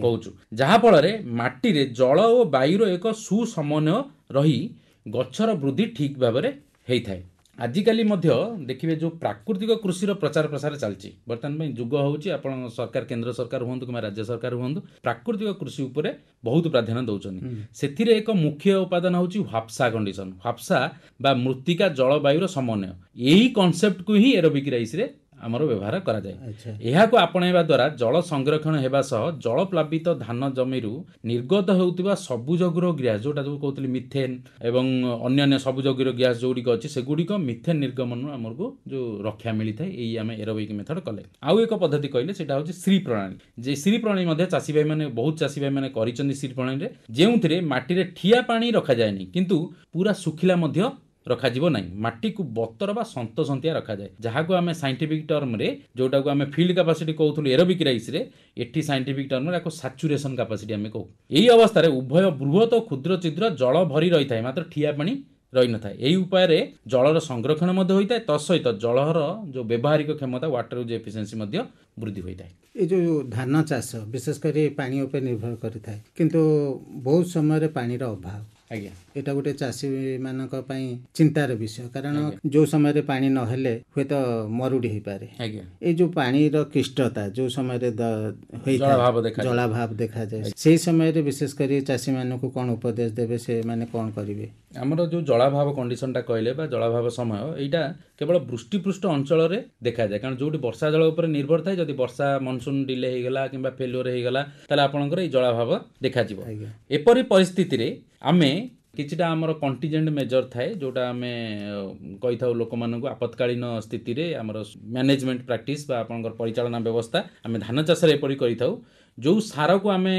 କହୁଛୁ। ଯାହାଫଳରେ ମାଟିରେ ଜଳ ଓ ବାୟୁର ଏକ ସୁସମନ୍ୱୟ ରହି ଗଛର ବୃଦ୍ଧି ଠିକ୍ ଭାବରେ ହେଇଥାଏ। ଆଜିକାଲି ମଧ୍ୟ ଦେଖିବେ ଯେଉଁ ପ୍ରାକୃତିକ କୃଷିର ପ୍ରଚାର ପ୍ରସାର ଚାଲିଛି, ବର୍ତ୍ତମାନ ପାଇଁ ଯୁଗ ହେଉଛି ଆପଣ ସରକାର କେନ୍ଦ୍ର ସରକାର ହୁଅନ୍ତୁ କିମ୍ବା ରାଜ୍ୟ ସରକାର ହୁଅନ୍ତୁ ପ୍ରାକୃତିକ କୃଷି ଉପରେ ବହୁତ ପ୍ରାଧାନ୍ୟ ଦେଉଛନ୍ତି। ସେଥିରେ ଏକ ମୁଖ୍ୟ ଉପାଦାନ ହେଉଛି ହ୍ୱାପ୍ସା କଣ୍ଡିସନ, ହ୍ୱାପ୍ସା ବା ମୃତ୍ତିକା ଜଳବାୟୁର ସମନ୍ୱୟ। ଏହି କନସେପ୍ଟକୁ ହିଁ ଏରୋବିକ୍ ରାଇସ୍ରେ ଆମର ବ୍ୟବହାର କରାଯାଏ। ଏହାକୁ ଆପଣେଇବା ଦ୍ୱାରା ଜଳ ସଂରକ୍ଷଣ ହେବା ସହ ଜଳ ପ୍ଲାବିତ ଧାନ ଜମିରୁ ନିର୍ଗତ ହେଉଥିବା ସବୁଜ ଗୃହ ଗ୍ୟାସ, ଯେଉଁଟା ଯେଉଁ କହୁଥିଲି ମିଥେନ୍ ଏବଂ ଅନ୍ୟାନ୍ୟ ସବୁଜ ଗୃହ ଗ୍ୟାସ ଯେଉଁଗୁଡ଼ିକ ଅଛି ସେଗୁଡ଼ିକ ମିଥେନ୍ ନିର୍ଗମନରୁ ଆମକୁ ଯେଉଁ ରକ୍ଷା ମିଳିଥାଏ ଏଇ ଆମେ ଏରୋବିକ୍ ମେଥଡ଼ କଲେ। ଆଉ ଏକ ପଦ୍ଧତି କହିଲେ ସେଇଟା ହେଉଛି ଶ୍ରୀ ପ୍ରଣାଳୀ। ଯେ ଶ୍ରୀ ପ୍ରଣାଳୀ ମଧ୍ୟ ଚାଷୀ ଭାଇମାନେ ବହୁତ ଚାଷୀ ଭାଇମାନେ କରିଛନ୍ତି ଶ୍ରୀ ପ୍ରଣାଳୀରେ, ଯେଉଁଥିରେ ମାଟିରେ ଠିଆ ପାଣି ରଖାଯାଏନି କିନ୍ତୁ ପୁରା ଶୁଖିଲା ମଧ୍ୟ ରଖାଯିବ ନାହିଁ, ମାଟିକୁ ବତର ବା ସନ୍ତସନ୍ତିଆ ରଖାଯାଏ, ଯାହାକୁ ଆମେ ସାଇଣ୍ଟିଫିକ୍ ଟର୍ମରେ ଯେଉଁଟାକୁ ଆମେ ଫିଲ୍ଡ କାପାସିଟି କହୁଥିଲୁ ଏରୋବିକ୍ ରାଇସ୍ରେ, ଏଠି ସାଇଣ୍ଟିଫିକ୍ ଟର୍ମରେ ଏହାକୁ ସାଚୁରେସନ୍ କାପାସିଟି ଆମେ କହୁ। ଏହି ଅବସ୍ଥାରେ ଉଭୟ ବୃହତ ଓ କ୍ଷୁଦ୍ର ଛିଦ୍ର ଜଳ ଭରି ରହିଥାଏ, ମାତ୍ର ଠିଆ ପାଣି ରହିନଥାଏ। ଏହି ଉପାୟରେ ଜଳର ସଂରକ୍ଷଣ ମଧ୍ୟ ହୋଇଥାଏ, ତତ୍ସହିତ ଜଳର ଯେଉଁ ବ୍ୟବହାରିକ କ୍ଷମତା ୱାଟର ୟୁଜ୍ ଏଫିସିଏନ୍ସି ମଧ୍ୟ ବୃଦ୍ଧି ହୋଇଥାଏ। ଏ ଯେଉଁ ଧାନ ଚାଷ ବିଶେଷ କରି ପାଣି ଉପରେ ନିର୍ଭର କରିଥାଏ, କିନ୍ତୁ ବହୁତ ସମୟରେ ପାଣିର ଅଭାବ। ଆଜ୍ଞା, ଏଇଟା ଗୋଟେ ଚାଷୀମାନଙ୍କ ପାଇଁ ଚିନ୍ତାର ବିଷୟ, କାରଣ ଯେଉଁ ସମୟରେ ପାଣି ନହେଲେ ହୁଏତ ମରୁଡ଼ି ହେଇପାରେ। ଆଜ୍ଞା, ଏଇ ଯେଉଁ ପାଣିର କ୍ଲିଷ୍ଟତା ଯେଉଁ ସମୟରେ ଜଳାଭାବ ଦେଖାଯାଏ, ସେଇ ସମୟରେ ବିଶେଷ କରି ଚାଷୀମାନଙ୍କୁ କ'ଣ ଉପଦେଶ ଦେବେ, ସେମାନେ କ'ଣ କରିବେ? ଆମର ଯେଉଁ ଜଳାଭାବ କଣ୍ଡିସନଟା କହିଲେ ବା ଜଳାଭାବ ସମୟ, ଏଇଟା କେବଳ ବୃଷ୍ଟିପୃଷ୍ଟ ଅଞ୍ଚଳରେ ଦେଖାଯାଏ, କାରଣ ଯେଉଁଠି ବର୍ଷା ଜଳ ଉପରେ ନିର୍ଭର ଥାଏ, ଯଦି ବର୍ଷା ମନସୁନ୍ ଡିଲେ ହେଇଗଲା କିମ୍ବା ଫେଲୁଅର ହେଇଗଲା ତାହେଲେ ଆପଣଙ୍କର ଏଇ ଜଳାଭାବ ଦେଖାଯିବ। ଏପରି ପରିସ୍ଥିତିରେ ଆମେ କିଛିଟା ଆମର କଣ୍ଟିଜେଣ୍ଟ ମେଜର ଥାଏ, ଯେଉଁଟା ଆମେ କହିଥାଉ ଲୋକମାନଙ୍କୁ ଆପତକାଳୀନ ସ୍ଥିତିରେ ଆମର ମ୍ୟାନେଜମେଣ୍ଟ ପ୍ରାକ୍ଟିସ୍ ବା ଆପଣଙ୍କର ପରିଚାଳନା ବ୍ୟବସ୍ଥା ଆମେ ଧାନ ଚାଷରେ ଏପରି କରିଥାଉ। ଯେଉଁ ସାରକୁ ଆମେ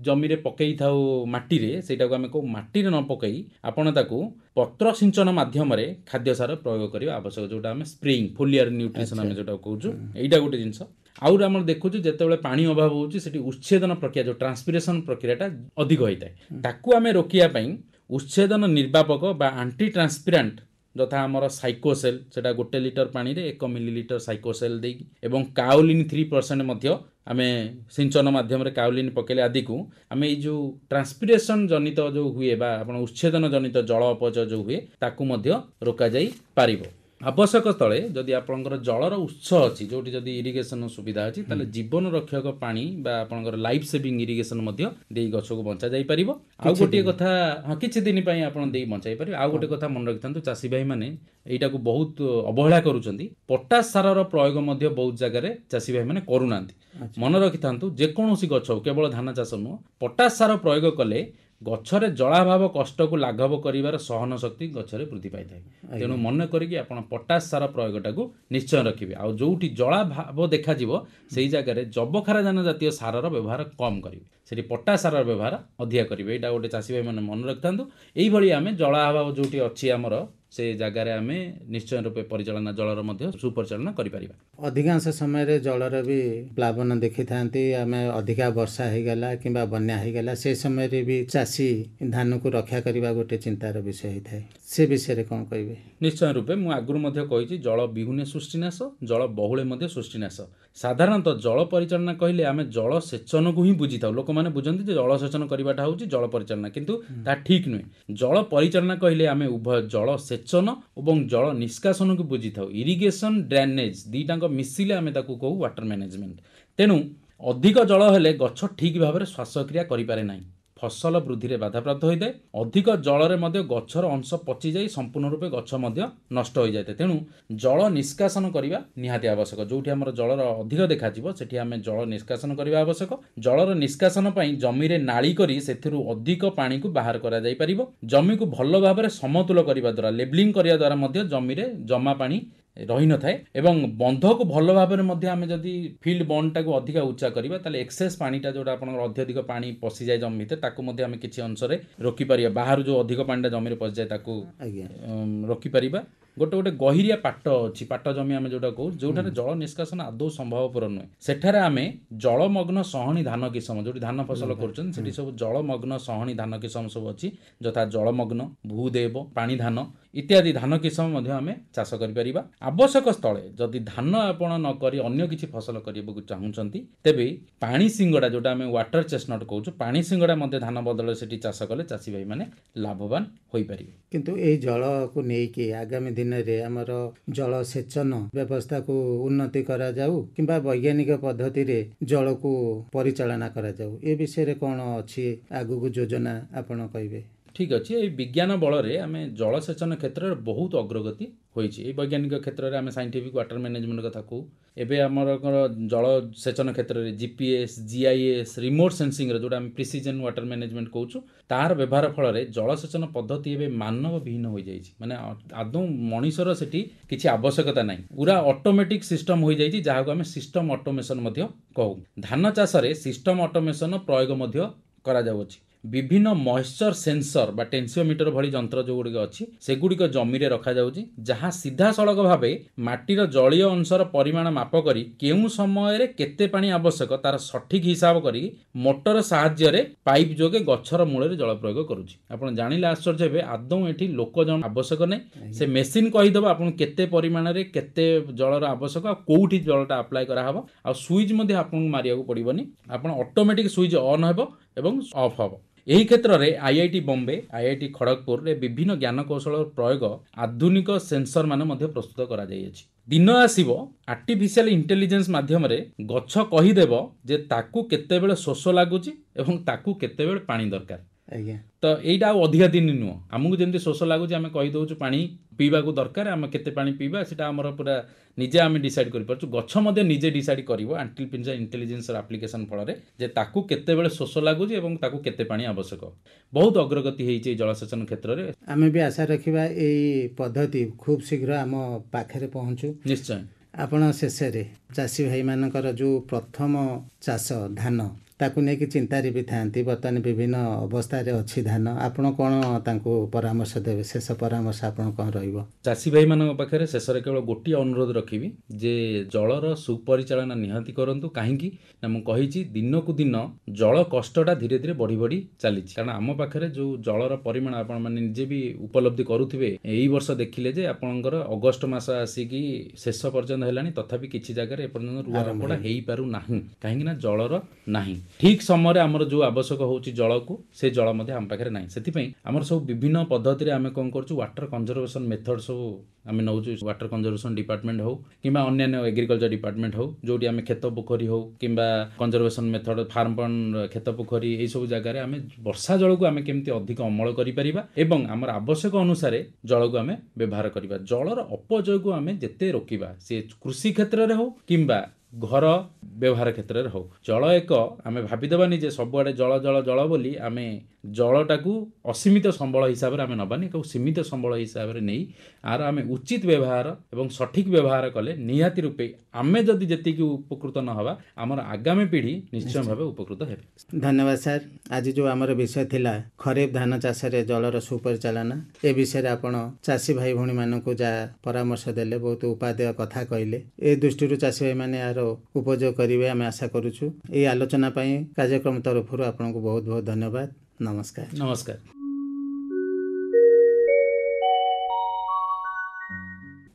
ଜମିରେ ପକାଇଥାଉ ମାଟିରେ, ସେଇଟାକୁ ଆମେ କେଉଁ ମାଟିରେ ନ ପକାଇ ଆପଣ ତାକୁ ପତ୍ର ସିଞ୍ଚନ ମାଧ୍ୟମରେ ଖାଦ୍ୟ ସାର ପ୍ରୟୋଗ କରିବା ଆବଶ୍ୟକ, ଯେଉଁଟା ଆମେ ସ୍ପ୍ରେଇଂ ଫୋଲିଆର ନ୍ୟୁଟ୍ରିସନ୍ ଆମେ ଯେଉଁଟା କହୁଛୁ, ଏଇଟା ଗୋଟେ ଜିନିଷ। ଆଉ ଆମର ଦେଖୁଛୁ ଯେତେବେଳେ ପାଣି ଅଭାବ ହେଉଛି ସେଠି ଉଚ୍ଛେଦନ ପ୍ରକ୍ରିୟା ଯେଉଁ ଟ୍ରାନ୍ସପିରେସନ୍ ପ୍ରକ୍ରିୟାଟା ଅଧିକ ହୋଇଥାଏ, ତାକୁ ଆମେ ରୋକିବା ପାଇଁ ଉଚ୍ଛେଦନ ନିର୍ବାପକ ବା ଆଣ୍ଟି ଟ୍ରାନ୍ସପିରାଣ୍ଟ ଯଥା ଆମର ସାଇକୋସେଲ୍, ସେଟା 1 ଲିଟର ପାଣିରେ 1 ମିଲିଲିଟର ସାଇକୋସେଲ୍ ଦେଇକି ଏବଂ କାଓଲିନ୍ 3% ମଧ୍ୟ ଆମେ ସିଞ୍ଚନ ମାଧ୍ୟମରେ କାଓଲିନ୍ ପକେଇଲେ ଆଦିକୁ ଆମେ ଏଇ ଯେଉଁ ଟ୍ରାନ୍ସପିରେସନ୍ ଜନିତ ଯେଉଁ ହୁଏ ବା ଆପଣ ଉଚ୍ଛେଦନ ଜନିତ ଜଳ ଅପଚୟ ଯେଉଁ ହୁଏ ତାକୁ ମଧ୍ୟ ରୋକାଯାଇ ପାରିବ। ଆବଶ୍ୟକ ସ୍ଥଳେ ଯଦି ଆପଣଙ୍କର ଜଳର ଉତ୍ସ ଅଛି, ଯେଉଁଠି ଯଦି ଇରିଗେସନ୍ ସୁବିଧା ଅଛି, ତାହେଲେ ଜୀବନ ରକ୍ଷକ ପାଣି ବା ଆପଣଙ୍କର ଲାଇଫ୍ ସେଭିଂ ଇରିଗେସନ୍ ମଧ୍ୟ ଦେଇ ଗଛକୁ ବଞ୍ଚା ଯାଇପାରିବ। ଆଉ ଗୋଟିଏ କଥା, କିଛି ଦିନ ପାଇଁ ଆପଣ ଦେଇ ବଞ୍ଚାଇ ପାରିବେ। ଆଉ ଗୋଟେ କଥା ମନେ ରଖିଥାନ୍ତୁ, ଚାଷୀ ଭାଇମାନେ ଏଇଟାକୁ ବହୁତ ଅବହେଳା କରୁଛନ୍ତି, ପଟାସ ସାରର ପ୍ରୟୋଗ ମଧ୍ୟ ବହୁତ ଜାଗାରେ ଚାଷୀ ଭାଇମାନେ କରୁନାହାନ୍ତି। ମନେ ରଖିଥାନ୍ତୁ, ଯେକୌଣସି ଗଛ ହଉ, କେବଳ ଧାନ ଚାଷ ନୁହଁ, ପଟାସ ସାର ପ୍ରୟୋଗ କଲେ ଗଛରେ ଜଳାଭାବ କଷ୍ଟକୁ ଲାଘବ କରିବାର ସହନ ଶକ୍ତି ଗଛରେ ବୃଦ୍ଧି ପାଇଥାଏ। ତେଣୁ ମନେ କରିକି ଆପଣ ପଟାସ ସାର ପ୍ରୟୋଗଟାକୁ ନିଶ୍ଚୟ ରଖିବେ। ଆଉ ଯେଉଁଠି ଜଳାଭାବ ଦେଖାଯିବ ସେଇ ଜାଗାରେ ଯବକ୍ଷାରଜାନ ଜାତୀୟ ସାରର ବ୍ୟବହାର କମ୍ କରିବେ, ସେଠି ପଟାସ ସାରର ବ୍ୟବହାର ଅଧିକା କରିବେ। ଏଇଟା ଗୋଟେ ଚାଷୀ ଭାଇମାନେ ମନେ ରଖିଥାନ୍ତୁ। ଏଇଭଳି ଆମେ ଜଳାଭାବ ଯେଉଁଠି ଅଛି ଆମର ସେ ଜାଗାରେ ଆମେ ନିଶ୍ଚୟ ରୂପେ ପରିଚାଳନା ଜଳର ମଧ୍ୟ ସୁପରିଚାଳନା କରିପାରିବା। ଅଧିକାଂଶ ସମୟରେ ଜଳର ବି ପ୍ଲାବନ ଦେଖିଥାନ୍ତି, ଆମେ ଅଧିକା ବର୍ଷା ହେଇଗଲା କିମ୍ବା ବନ୍ୟା ହେଇଗଲା, ସେ ସମୟରେ ବି ଚାଷୀ ଧାନକୁ ରକ୍ଷା କରିବା ଗୋଟେ ଚିନ୍ତାର ବିଷୟ ହେଇଥାଏ, ସେ ବିଷୟରେ କ'ଣ କହିବେ? ନିଶ୍ଚୟ ରୂପେ ମୁଁ ଆଗରୁ ମଧ୍ୟ କହିଛି, ଜଳ ବିହୁନେ ସୃଷ୍ଟିନାଶ, ଜଳ ବହୁଳେ ମଧ୍ୟ ସୃଷ୍ଟିନାଶ। ସାଧାରଣତଃ ଜଳ ପରିଚାଳନା କହିଲେ ଆମେ ଜଳ ସେଚନକୁ ହିଁ ବୁଝିଥାଉ। ଲୋକମାନେ ବୁଝନ୍ତି ଯେ ଜଳ ସେଚନ କରିବାଟା ହେଉଛି ଜଳ ପରିଚାଳନା, କିନ୍ତୁ ତାହା ଠିକ୍ ନୁହେଁ। ଜଳ ପରିଚାଳନା କହିଲେ ଆମେ ଉଭୟ ଜଳ ସେଚନ ଏବଂ ଜଳ ନିଷ୍କାସନକୁ ବୁଝିଥାଉ। ଇରିଗେସନ୍ ଡ୍ରେନେଜ୍ ଦୁଇଟାଙ୍କ ମିଶିଲେ ଆମେ ତାକୁ କହୁ ୱାଟର ମ୍ୟାନେଜମେଣ୍ଟ। ତେଣୁ ଅଧିକ ଜଳ ହେଲେ ଗଛ ଠିକ୍ ଭାବରେ ଶ୍ୱାସକ୍ରିୟା କରିପାରେ ନାହିଁ, ଫସଲ ବୃଦ୍ଧିରେ ବାଧାପ୍ରାପ୍ତ ହୋଇଥାଏ। ଅଧିକ ଜଳରେ ମଧ୍ୟ ଗଛର ଅଂଶ ପଚିଯାଇ ସମ୍ପୂର୍ଣ୍ଣ ରୂପେ ଗଛ ମଧ୍ୟ ନଷ୍ଟ ହୋଇଯାଇଥାଏ। ତେଣୁ ଜଳ ନିଷ୍କାସନ କରିବା ନିହାତି ଆବଶ୍ୟକ। ଯେଉଁଠି ଆମର ଜଳର ଅଧିକ ଦେଖାଯିବ ସେଠି ଆମେ ଜଳ ନିଷ୍କାସନ କରିବା ଆବଶ୍ୟକ। ଜଳର ନିଷ୍କାସନ ପାଇଁ ଜମିରେ ନାଳି କରି ସେଥିରୁ ଅଧିକ ପାଣିକୁ ବାହାର କରାଯାଇପାରିବ। ଜମିକୁ ଭଲ ଭାବରେ ସମତୁଲ କରିବା ଦ୍ୱାରା, ଲେବଲିଂ କରିବା ଦ୍ୱାରା ମଧ୍ୟ ଜମିରେ ଜମା ପାଣି ରହିନଥାଏ ଏବଂ ବନ୍ଧକୁ ଭଲ ଭାବରେ ମଧ୍ୟ ଆମେ ଯଦି ଫିଲ୍ଡ ବଣ୍ଡଟାକୁ ଅଧିକା ଉଚ୍ଚା କରିବା ତାହେଲେ ଏକ୍ସେସ୍ ପାଣିଟା ଯେଉଁଟା ଆପଣଙ୍କର ଅତ୍ୟଧିକ ପାଣି ପଶିଯାଏ ଜମି ଭିତରେ ତାକୁ ମଧ୍ୟ ଆମେ କିଛି ଅଂଶରେ ରୋକିପାରିବା। ବାହାରୁ ଯେଉଁ ଅଧିକ ପାଣିଟା ଜମିରେ ପଶିଯାଏ ତାକୁ ରୋକିପାରିବା। ଗୋଟେ ଗୋଟେ ଗହିରିଆ ପାଟ ଅଛି, ପାଟ ଜମି ଆମେ ଯୋଉଟା କହୁ, ଯୋଉଠାରେ ଜଳ ନିଷ୍କାସନ ଆଦୌ ସମ୍ଭବପର ନୁହେଁ, ସେଠାରେ ଆମେ ଜଳମଗ୍ନ ସହଣୀ ଧାନ କିସମ, ଯୋଉଠି ଧାନ ଫସଲ କରୁଛନ୍ତି ସେଠି ସବୁ ଜଳମଗ୍ନ ସହଣୀ ଧାନ କିସମ ସବୁ ଅଛି, ଯଥା ଜଳମଗ୍ନ, ଭୂଦେବ, ପାଣି ଧାନ ଇତ୍ୟାଦି ଧାନ କିସମ ମଧ୍ୟ ଆମେ ଚାଷ କରିପାରିବା। ଆବଶ୍ୟକ ସ୍ଥଳେ ଯଦି ଧାନ ଆପଣ ନ କରି ଅନ୍ୟ କିଛି ଫସଲ କରିବାକୁ ଚାହୁଁଛନ୍ତି, ତେବେ ପାଣି ସିଙ୍ଗଡ଼ା, ଯୋଉଟା ଆମେ ୱାଟର ଚେଷ୍ଟନଟ୍ କହୁଛୁ, ପାଣି ସିଙ୍ଗଡ଼ା ମଧ୍ୟ ଧାନ ବଦଳରେ ସେଠି ଚାଷ କଲେ ଚାଷୀ ଭାଇମାନେ ଲାଭବାନ ହୋଇପାରିବେ। କିନ୍ତୁ ଏଇ ଜଳକୁ ନେଇକି ଆଗାମୀ ଦିନରେ ଆମର ଜଳସେଚନ ବ୍ୟବସ୍ଥାକୁ ଉନ୍ନତି କରାଯାଉ କିମ୍ବା ବୈଜ୍ଞାନିକ ପଦ୍ଧତିରେ ଜଳକୁ ପରିଚାଳନା କରାଯାଉ, ଏ ବିଷୟରେ କ'ଣ ଅଛି ଆଗକୁ ଯୋଜନା ଆପଣ କହିବେ? ଠିକ୍ ଅଛି, ଏଇ ବିଜ୍ଞାନ ବଳରେ ଆମେ ଜଳସେଚନ କ୍ଷେତ୍ରରେ ବହୁତ ଅଗ୍ରଗତି ହୋଇଛି। ଏଇ ବୈଜ୍ଞାନିକ କ୍ଷେତ୍ରରେ ଆମେ ସାଇଣ୍ଟିଫିକ୍ ୱାଟର ମ୍ୟାନେଜମେଣ୍ଟ କଥା କହୁ। ଏବେ ଆମର ଜଳସେଚନ କ୍ଷେତ୍ରରେ ଜିପିଏସ୍, ଜିଆଇଏସ୍, ରିମୋଟ୍ ସେନ୍ସିଂର ଯେଉଁଟା ଆମେ ପ୍ରିସିଜନ୍ ୱାଟର ମ୍ୟାନେଜମେଣ୍ଟ କହୁଛୁ, ତାହାର ବ୍ୟବହାର ଫଳରେ ଜଳସେଚନ ପଦ୍ଧତି ଏବେ ମାନବ ବିହୀନ ହୋଇଯାଇଛି। ମାନେ ଆଦୌ ମଣିଷର ସେଠି କିଛି ଆବଶ୍ୟକତା ନାହିଁ, ପୁରା ଅଟୋମେଟିକ୍ ସିଷ୍ଟମ ହୋଇଯାଇଛି, ଯାହାକୁ ଆମେ ସିଷ୍ଟମ ଅଟୋମେସନ ମଧ୍ୟ କହୁ। ଧାନ ଚାଷରେ ସିଷ୍ଟମ ଅଟୋମେସନ ପ୍ରୟୋଗ ମଧ୍ୟ କରାଯାଉଅଛି। ବିଭିନ୍ନ ମଏଶ୍ଚର ସେନ୍ସର ବା ଟେନ୍ସିଓମିଟର ଭଳି ଯନ୍ତ୍ର ଯେଉଁଗୁଡ଼ିକ ଅଛି, ସେଗୁଡ଼ିକ ଜମିରେ ରଖାଯାଉଛି, ଯାହା ସିଧାସଳଖ ଭାବେ ମାଟିର ଜଳୀୟ ଅଂଶର ପରିମାଣ ମାପ କରି କେଉଁ ସମୟରେ କେତେ ପାଣି ଆବଶ୍ୟକ ତାର ସଠିକ୍ ହିସାବ କରି ମୋଟର ସାହାଯ୍ୟରେ ପାଇପ୍ ଯୋଗେ ଗଛର ମୂଳରେ ଜଳ ପ୍ରୟୋଗ କରୁଛି। ଆପଣ ଜାଣିଲେ ଆଶ୍ଚର୍ଯ୍ୟ ହେବେ, ଆଦୌ ଏଠି ଲୋକ ଜଣ ଆବଶ୍ୟକ ନାହିଁ। ସେ ମେସିନ୍ କହିଦେବ ଆପଣଙ୍କୁ କେତେ ପରିମାଣରେ କେତେ ଜଳର ଆବଶ୍ୟକ ଆଉ କୋଉଠି ଜଳଟା ଆପ୍ଲାଏ କରାହେବ, ଆଉ ସୁଇଚ୍ ମଧ୍ୟ ଆପଣଙ୍କୁ ମାରିବାକୁ ପଡ଼ିବନି, ଆପଣ ଅଟୋମେଟିକ୍ ସୁଇଚ୍ ଅନ୍ ହେବ ଏବଂ ଅଫ୍ ହେବ। ଏହି କ୍ଷେତ୍ରରେ ଆଇଆଇଟି ବମ୍ବେ, ଆଇଆଇଟି ଖଡ଼ଗପୁରରେ ବିଭିନ୍ନ ଜ୍ଞାନକୌଶଳର ପ୍ରୟୋଗ, ଆଧୁନିକ ସେନ୍ସର ମାନେ ମଧ୍ୟ ପ୍ରସ୍ତୁତ କରାଯାଇଅଛି। ଦିନ ଆସିବ ଆର୍ଟିଫିସିଆଲ ଇଣ୍ଟେଲିଜେନ୍ସ ମାଧ୍ୟମରେ ଗଛ କହିଦେବ ଯେ ତାକୁ କେତେବେଳେ ଶୋଷ ଲାଗୁଛି ଏବଂ ତାକୁ କେତେବେଳେ ପାଣି ଦରକାର। ଆଜ୍ଞା, ତ ଏଇଟା ଆଉ ଅଧିକା ଦିନ ନୁହଁ। ଆମକୁ ଯେମିତି ଶୋଷ ଲାଗୁଛି ଆମେ କହିଦେଉଛୁ ପାଣି ପିଇବାକୁ ଦରକାର, ଆମେ କେତେ ପାଣି ପିଇବା ସେଟା ଆମର ପୁରା ନିଜେ ଆମେ ଡିସାଇଡ୍ କରିପାରୁଛୁ। ଗଛ ମଧ୍ୟ ନିଜେ ଡିସାଇଡ୍ କରିବ ଆର୍ଟିଫିସିଆଲ ଇଣ୍ଟେଲିଜେନ୍ସର ଆପ୍ଲିକେସନ ଫଳରେ ଯେ ତାକୁ କେତେବେଳେ ଶୋଷ ଲାଗୁଛି ଏବଂ ତାକୁ କେତେ ପାଣି ଆବଶ୍ୟକ। ବହୁତ ଅଗ୍ରଗତି ହେଇଛି এই ଜଳସେଚନ କ୍ଷେତ୍ରରେ। ଆମେ ବି ଆଶା ରଖିବା ଏଇ ପଦ୍ଧତି ଖୁବ୍ ଶୀଘ୍ର ଆମ ପାଖରେ ପହଞ୍ଚୁ। ନିଶ୍ଚୟ। ଆପଣ ଶେଷରେ ଚାଷୀ ଭାଇମାନଙ୍କର ଯେଉଁ ପ୍ରଥମ ଚାଷ ଧାନ, ତାକୁ ନେଇକି ଚିନ୍ତାରେ ବି ଥାନ୍ତି, ବର୍ତ୍ତମାନ ବିଭିନ୍ନ ଅବସ୍ଥାରେ ଅଛି ଧାନ, ଆପଣ କ'ଣ ତାଙ୍କୁ ପରାମର୍ଶ ଦେବେ? ଶେଷ ପରାମର୍ଶ ଆପଣ କ'ଣ ରହିବ? ଚାଷୀ ଭାଇମାନଙ୍କ ପାଖରେ ଶେଷରେ କେବଳ ଗୋଟିଏ ଅନୁରୋଧ ରଖିବି ଯେ ଜଳର ସୁପରିଚାଳନା ନିହାତି କରନ୍ତୁ। କାହିଁକି ନା ମୁଁ କହିଛି ଦିନକୁ ଦିନ ଜଳ କଷ୍ଟଟା ଧୀରେ ଧୀରେ ବଢ଼ି ବଢ଼ି ଚାଲିଛି। କାରଣ ଆମ ପାଖରେ ଯେଉଁ ଜଳର ପରିମାଣ ଆପଣମାନେ ନିଜେ ବି ଉପଲବ୍ଧି କରୁଥିବେ, ଏଇ ବର୍ଷ ଦେଖିଲେ ଯେ ଆପଣଙ୍କର ଅଗଷ୍ଟ ମାସ ଆସିକି ଶେଷ ପର୍ଯ୍ୟନ୍ତ ହେଲାଣି, ତଥାପି କିଛି ଜାଗାରେ ଏପର୍ଯ୍ୟନ୍ତ ରୁଆରୋପଣ ହେଇପାରୁନାହିଁ। କାହିଁକି ନା ଜଳର ନାହିଁ। ଠିକ୍ ସମୟରେ ଆମର ଯେଉଁ ଆବଶ୍ୟକ ହେଉଛି ଜଳକୁ, ସେ ଜଳ ମଧ୍ୟ ଆମ ପାଖରେ ନାହିଁ। ସେଥିପାଇଁ ଆମର ସବୁ ବିଭିନ୍ନ ପଦ୍ଧତିରେ ଆମେ କ'ଣ କରୁଛୁ, ୱାଟର କନଜରଭେସନ ମେଥଡ଼ ସବୁ ଆମେ ନେଉଛୁ। ୱାଟର କନଜରଭେସନ ଡିପାର୍ଟମେଣ୍ଟ ହଉ କିମ୍ବା ଅନ୍ୟାନ୍ୟ ଏଗ୍ରିକଲଚର ଡିପାର୍ଟମେଣ୍ଟ ହଉ, ଯେଉଁଠି ଆମେ କ୍ଷେତ ପୋଖରୀ ହଉ କିମ୍ବା କନଜରଭେସନ ମେଥଡ଼ ଫାର୍ମ ପଣ୍ଡ, କ୍ଷେତ ପୋଖରୀ, ଏହିସବୁ ଜାଗାରେ ଆମେ ବର୍ଷା ଜଳକୁ ଆମେ କେମିତି ଅଧିକ ଅମଳ କରିପାରିବା ଏବଂ ଆମର ଆବଶ୍ୟକ ଅନୁସାରେ ଜଳକୁ ଆମେ ବ୍ୟବହାର କରିବା। ଜଳର ଅପଚୟକୁ ଆମେ ଯେତେ ରୋକିବା, ସେ କୃଷି କ୍ଷେତ୍ରରେ ହଉ କିମ୍ବା ଘର ବ୍ୟବହାର କ୍ଷେତ୍ରରେ ହଉ, ଜଳ ଏକ ଆମେ ଭାବିଦେବାନି ଯେ ସବୁଆଡ଼େ ଜଳ ଜଳ ଜଳ ବୋଲି ଆମେ ଜଳଟାକୁ ଅସୀମିତ ସମ୍ବଳ ହିସାବରେ ଆମେ ନେବାନି, ଏକ ସୀମିତ ସମ୍ବଳ ହିସାବରେ ନେଇ ଆର ଆମେ ଉଚିତ ବ୍ୟବହାର ଏବଂ ସଠିକ୍ ବ୍ୟବହାର କଲେ ନିହାତି ରୂପେ ଆମେ ଯଦି ଯେତିକି ଉପକୃତ ନ ହେବା, ଆମର ଆଗାମୀ ପିଢ଼ି ନିଶ୍ଚୟ ଭାବେ ଉପକୃତ ହେବେ। ଧନ୍ୟବାଦ ସାର୍। ଆଜି ଯେଉଁ ଆମର ବିଷୟ ଥିଲା ଖରିଫ ଧାନ ଚାଷରେ ଜଳର ସୁପରିଚାଳନା, ଏ ବିଷୟରେ ଆପଣ ଚାଷୀ ଭାଇ ଭଉଣୀମାନଙ୍କୁ ଯାହା ପରାମର୍ଶ ଦେଲେ, ବହୁତ ଉପାଦେୟ କଥା କହିଲେ, ଏ ଦୃଷ୍ଟିରୁ ଚାଷୀ ଭାଇମାନେ ଏହାର ଉପଯୋଗ କରିବେ ଆମେ ଆଶା କରୁଛୁ। ଏହି ଆଲୋଚନା ପାଇଁ କାର୍ଯ୍ୟକ୍ରମ ତରଫରୁ ଆପଣଙ୍କୁ ବହୁତ ବହୁତ ଧନ୍ୟବାଦ। ନମସ୍କାର। ନମସ୍କାର।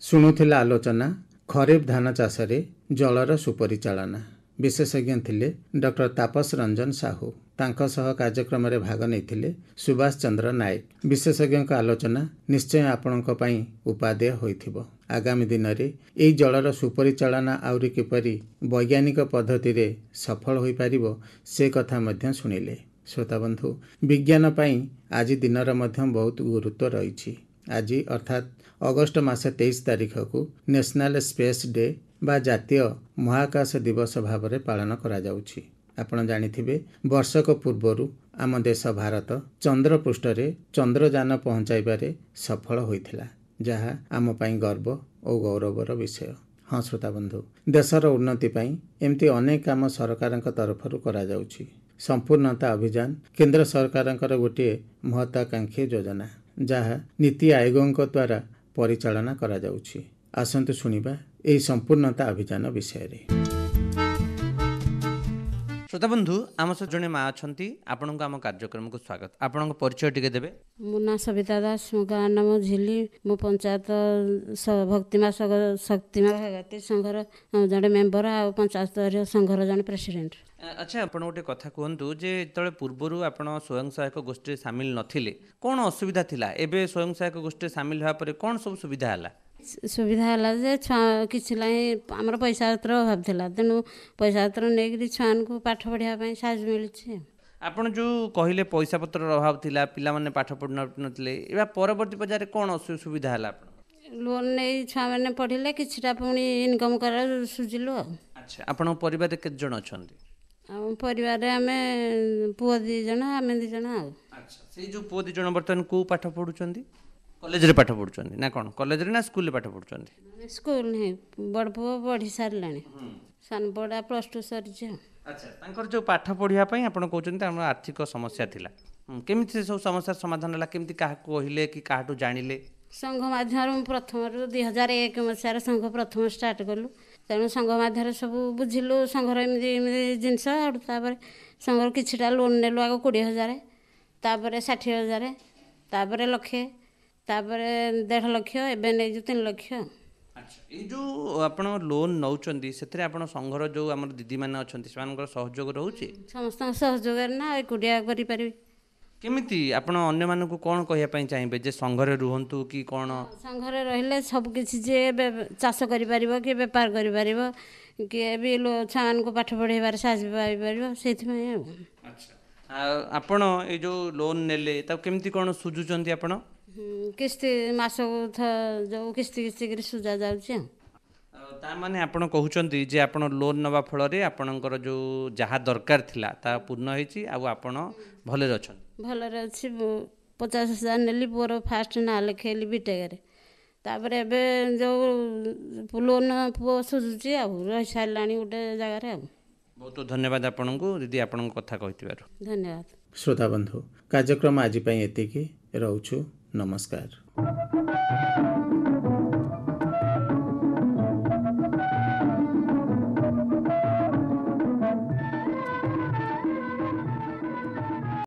ଶୁଣୁଥିଲା ଆଲୋଚନା ଖରିଫ ଧାନ ଚାଷରେ ଜଳର ସୁପରିଚାଳନା। ବିଶେଷଜ୍ଞ ଥିଲେ ଡକ୍ଟର ତାପସ ରଞ୍ଜନ ସାହୁ। ତାଙ୍କ ସହ କାର୍ଯ୍ୟକ୍ରମରେ ଭାଗ ନେଇଥିଲେ ସୁଭାଷ ଚନ୍ଦ୍ର ନାୟକ। ବିଶେଷଜ୍ଞଙ୍କ ଆଲୋଚନା ନିଶ୍ଚୟ ଆପଣଙ୍କ ପାଇଁ ଉପାଦେୟ ହୋଇଥିବ। ଆଗାମୀ ଦିନରେ ଏହି ଜଳର ସୁପରିଚାଳନା ଆହୁରି କିପରି ବୈଜ୍ଞାନିକ ପଦ୍ଧତିରେ ସଫଳ ହୋଇପାରିବ, ସେ କଥା ମଧ୍ୟ ଶୁଣିଲେ। ଶ୍ରୋତାବନ୍ଧୁ, ବିଜ୍ଞାନ ପାଇଁ ଆଜି ଦିନର ମଧ୍ୟ ବହୁତ ଗୁରୁତ୍ୱ ରହିଛି। ଆଜି ଅର୍ଥାତ୍ ଅଗଷ୍ଟ ମାସ 23 ତାରିଖକୁ ନ୍ୟାସନାଲ ସ୍ପେସ୍ ଡେ ବା ଜାତୀୟ ମହାକାଶ ଦିବସ ଭାବରେ ପାଳନ କରାଯାଉଛି। ଆପଣ ଜାଣିଥିବେ, ବର୍ଷକ ପୂର୍ବରୁ ଆମ ଦେଶ ଭାରତ ଚନ୍ଦ୍ରପୃଷ୍ଠରେ ଚନ୍ଦ୍ରଯାନ ପହଞ୍ଚାଇବାରେ ସଫଳ ହୋଇଥିଲା, ଯାହା ଆମ ପାଇଁ ଗର୍ବ ଓ ଗୌରବର ବିଷୟ। ହଁ ଶ୍ରୋତାବନ୍ଧୁ, ଦେଶର ଉନ୍ନତି ପାଇଁ ଏମିତି ଅନେକ କାମ ସରକାରଙ୍କ ତରଫରୁ କରାଯାଉଛି। ସମ୍ପୂର୍ଣ୍ଣତା ଅଭିଯାନ କେନ୍ଦ୍ର ସରକାରଙ୍କର ଗୋଟିଏ ମହତ୍ୱାକାଂକ୍ଷୀ ଯୋଜନା, ଯାହା ନୀତି ଆୟୋଗଙ୍କ ଦ୍ୱାରା ପରିଚାଳନା କରାଯାଉଛି। ଆସନ୍ତୁ ଶୁଣିବା ଏହି ସମ୍ପୂର୍ଣ୍ଣତା ଅଭିଯାନ ବିଷୟରେ। श्रोता बंधु आम सहित जड़े माँ अच्छा आपण को आम कार्यक्रम को स्वागत। आपण परिचय टिके देबे। मो ना सविता दास, मो गाँ नाम झिली, मो पंचायत भक्तिमा शक्तिमा भगवती संघर जड़े मेम्बर आ पंचायत स्तरीय संघर जड़े प्रेसिडेंट। अच्छा आपण गोटे कथा कहतु जे जो पूर्वर आप स्वयं सहायक गोष्ठी सामिल नथिले कौन असुविधा थिला, एबे स्वयं सहायक गोष्ठी सामिल होगा पर कौन सब सुविधा है? सुविधा है जे किसी आमर पैसा पत्र अभाव था, तेणु पैसा पत्र नहीं छुआ को पाठ पढ़ाई साहय मिली। आपण जो कहले पैसा पत्र अभाव थिला, पिला माने पाठ पढ़ नथिले, एबा परवर्ती पर्याय कौन सुविधा है? लोन नहीं छुआ मैंने पढ़ले किछटा पुणी इनकम कर सुझिलु। अच्छा आपण परिवार केते जण अछंती? आम परिवार आमे पुओ 2 जण आमे 2 जण। अच्छा से जो पुओ 2 जण वर्तमान को पाठ पढुचंती? कॉलेज रे पाठ पढुचंती ना कोन? कॉलेज रे ना स्कूल रे पाठ पढुचंती? स्कूल नहीं, बड़ पुओ पढ़ी सारलानी, सान बड़ा +2 सरी। अच्छा तांकर जो पाठ पढ़िया पई आपण कहउचंती हमर आर्थिक समस्या थिला, केमिति से सब समस्या समाधान होला? केमिति काहा कहिले कि काहाटू जानिले? संघ माध्यम प्रथम 2001 मसीहार संघ प्रथम स्टार्ट कलु, तेणु संघ माध्यम सब बुझिलु संघर एमती जिनस। तापर संघर किछिटा लोन नेलु, आग 20,000, तापर 60,000, तापर 1,00,000, तापर 1.5 लाख, एबे नै 3 लाख। अच्छा ये जो आपण लोन नौचंदी सेतरे आपण संघर जो हमर दीदी माने अछंती सेमानकर सहयोग रहउची? समस्त सहयोग ना एकुडिया करि पारि। केमिति आपण अन्य मानको कोन कहिया पई चाहिबे जे संघरे रुहंतु कि कोन? संघरे रहिले सब किछि जे चाष करि पारिबो कि व्यापार करि पारिबो कि भी छान को पाठ पढाइबार साहय पाइ पारिबो सेथि में। अच्छा आपण ए जो लोन नेले त केमिति कोन सुजुचंती आपण? किस्ती मास जो किस्ती किस्ती कर सुझा जाउछि। ता माने आपण कहउचंती जे आपण लोन नवा फल रे आपणकर जो जहा दरकार थिला ता पूर्ण होईछि आ आपण भले रछन? भले अछि। 50,000 नेली, पुअर फास्ट ना लिखेली बीटेक रे, तापर एबे जो लोन पुओ सुझुछि आ रहि सारलानी गोटे जगह रे। बहुत धन्यवाद आपनको दीदी, आपण कथा कहितिबार धन्यवाद। श्रोता बंधु, कार्यक्रम आज एतिकी रहउछु। नमस्कार।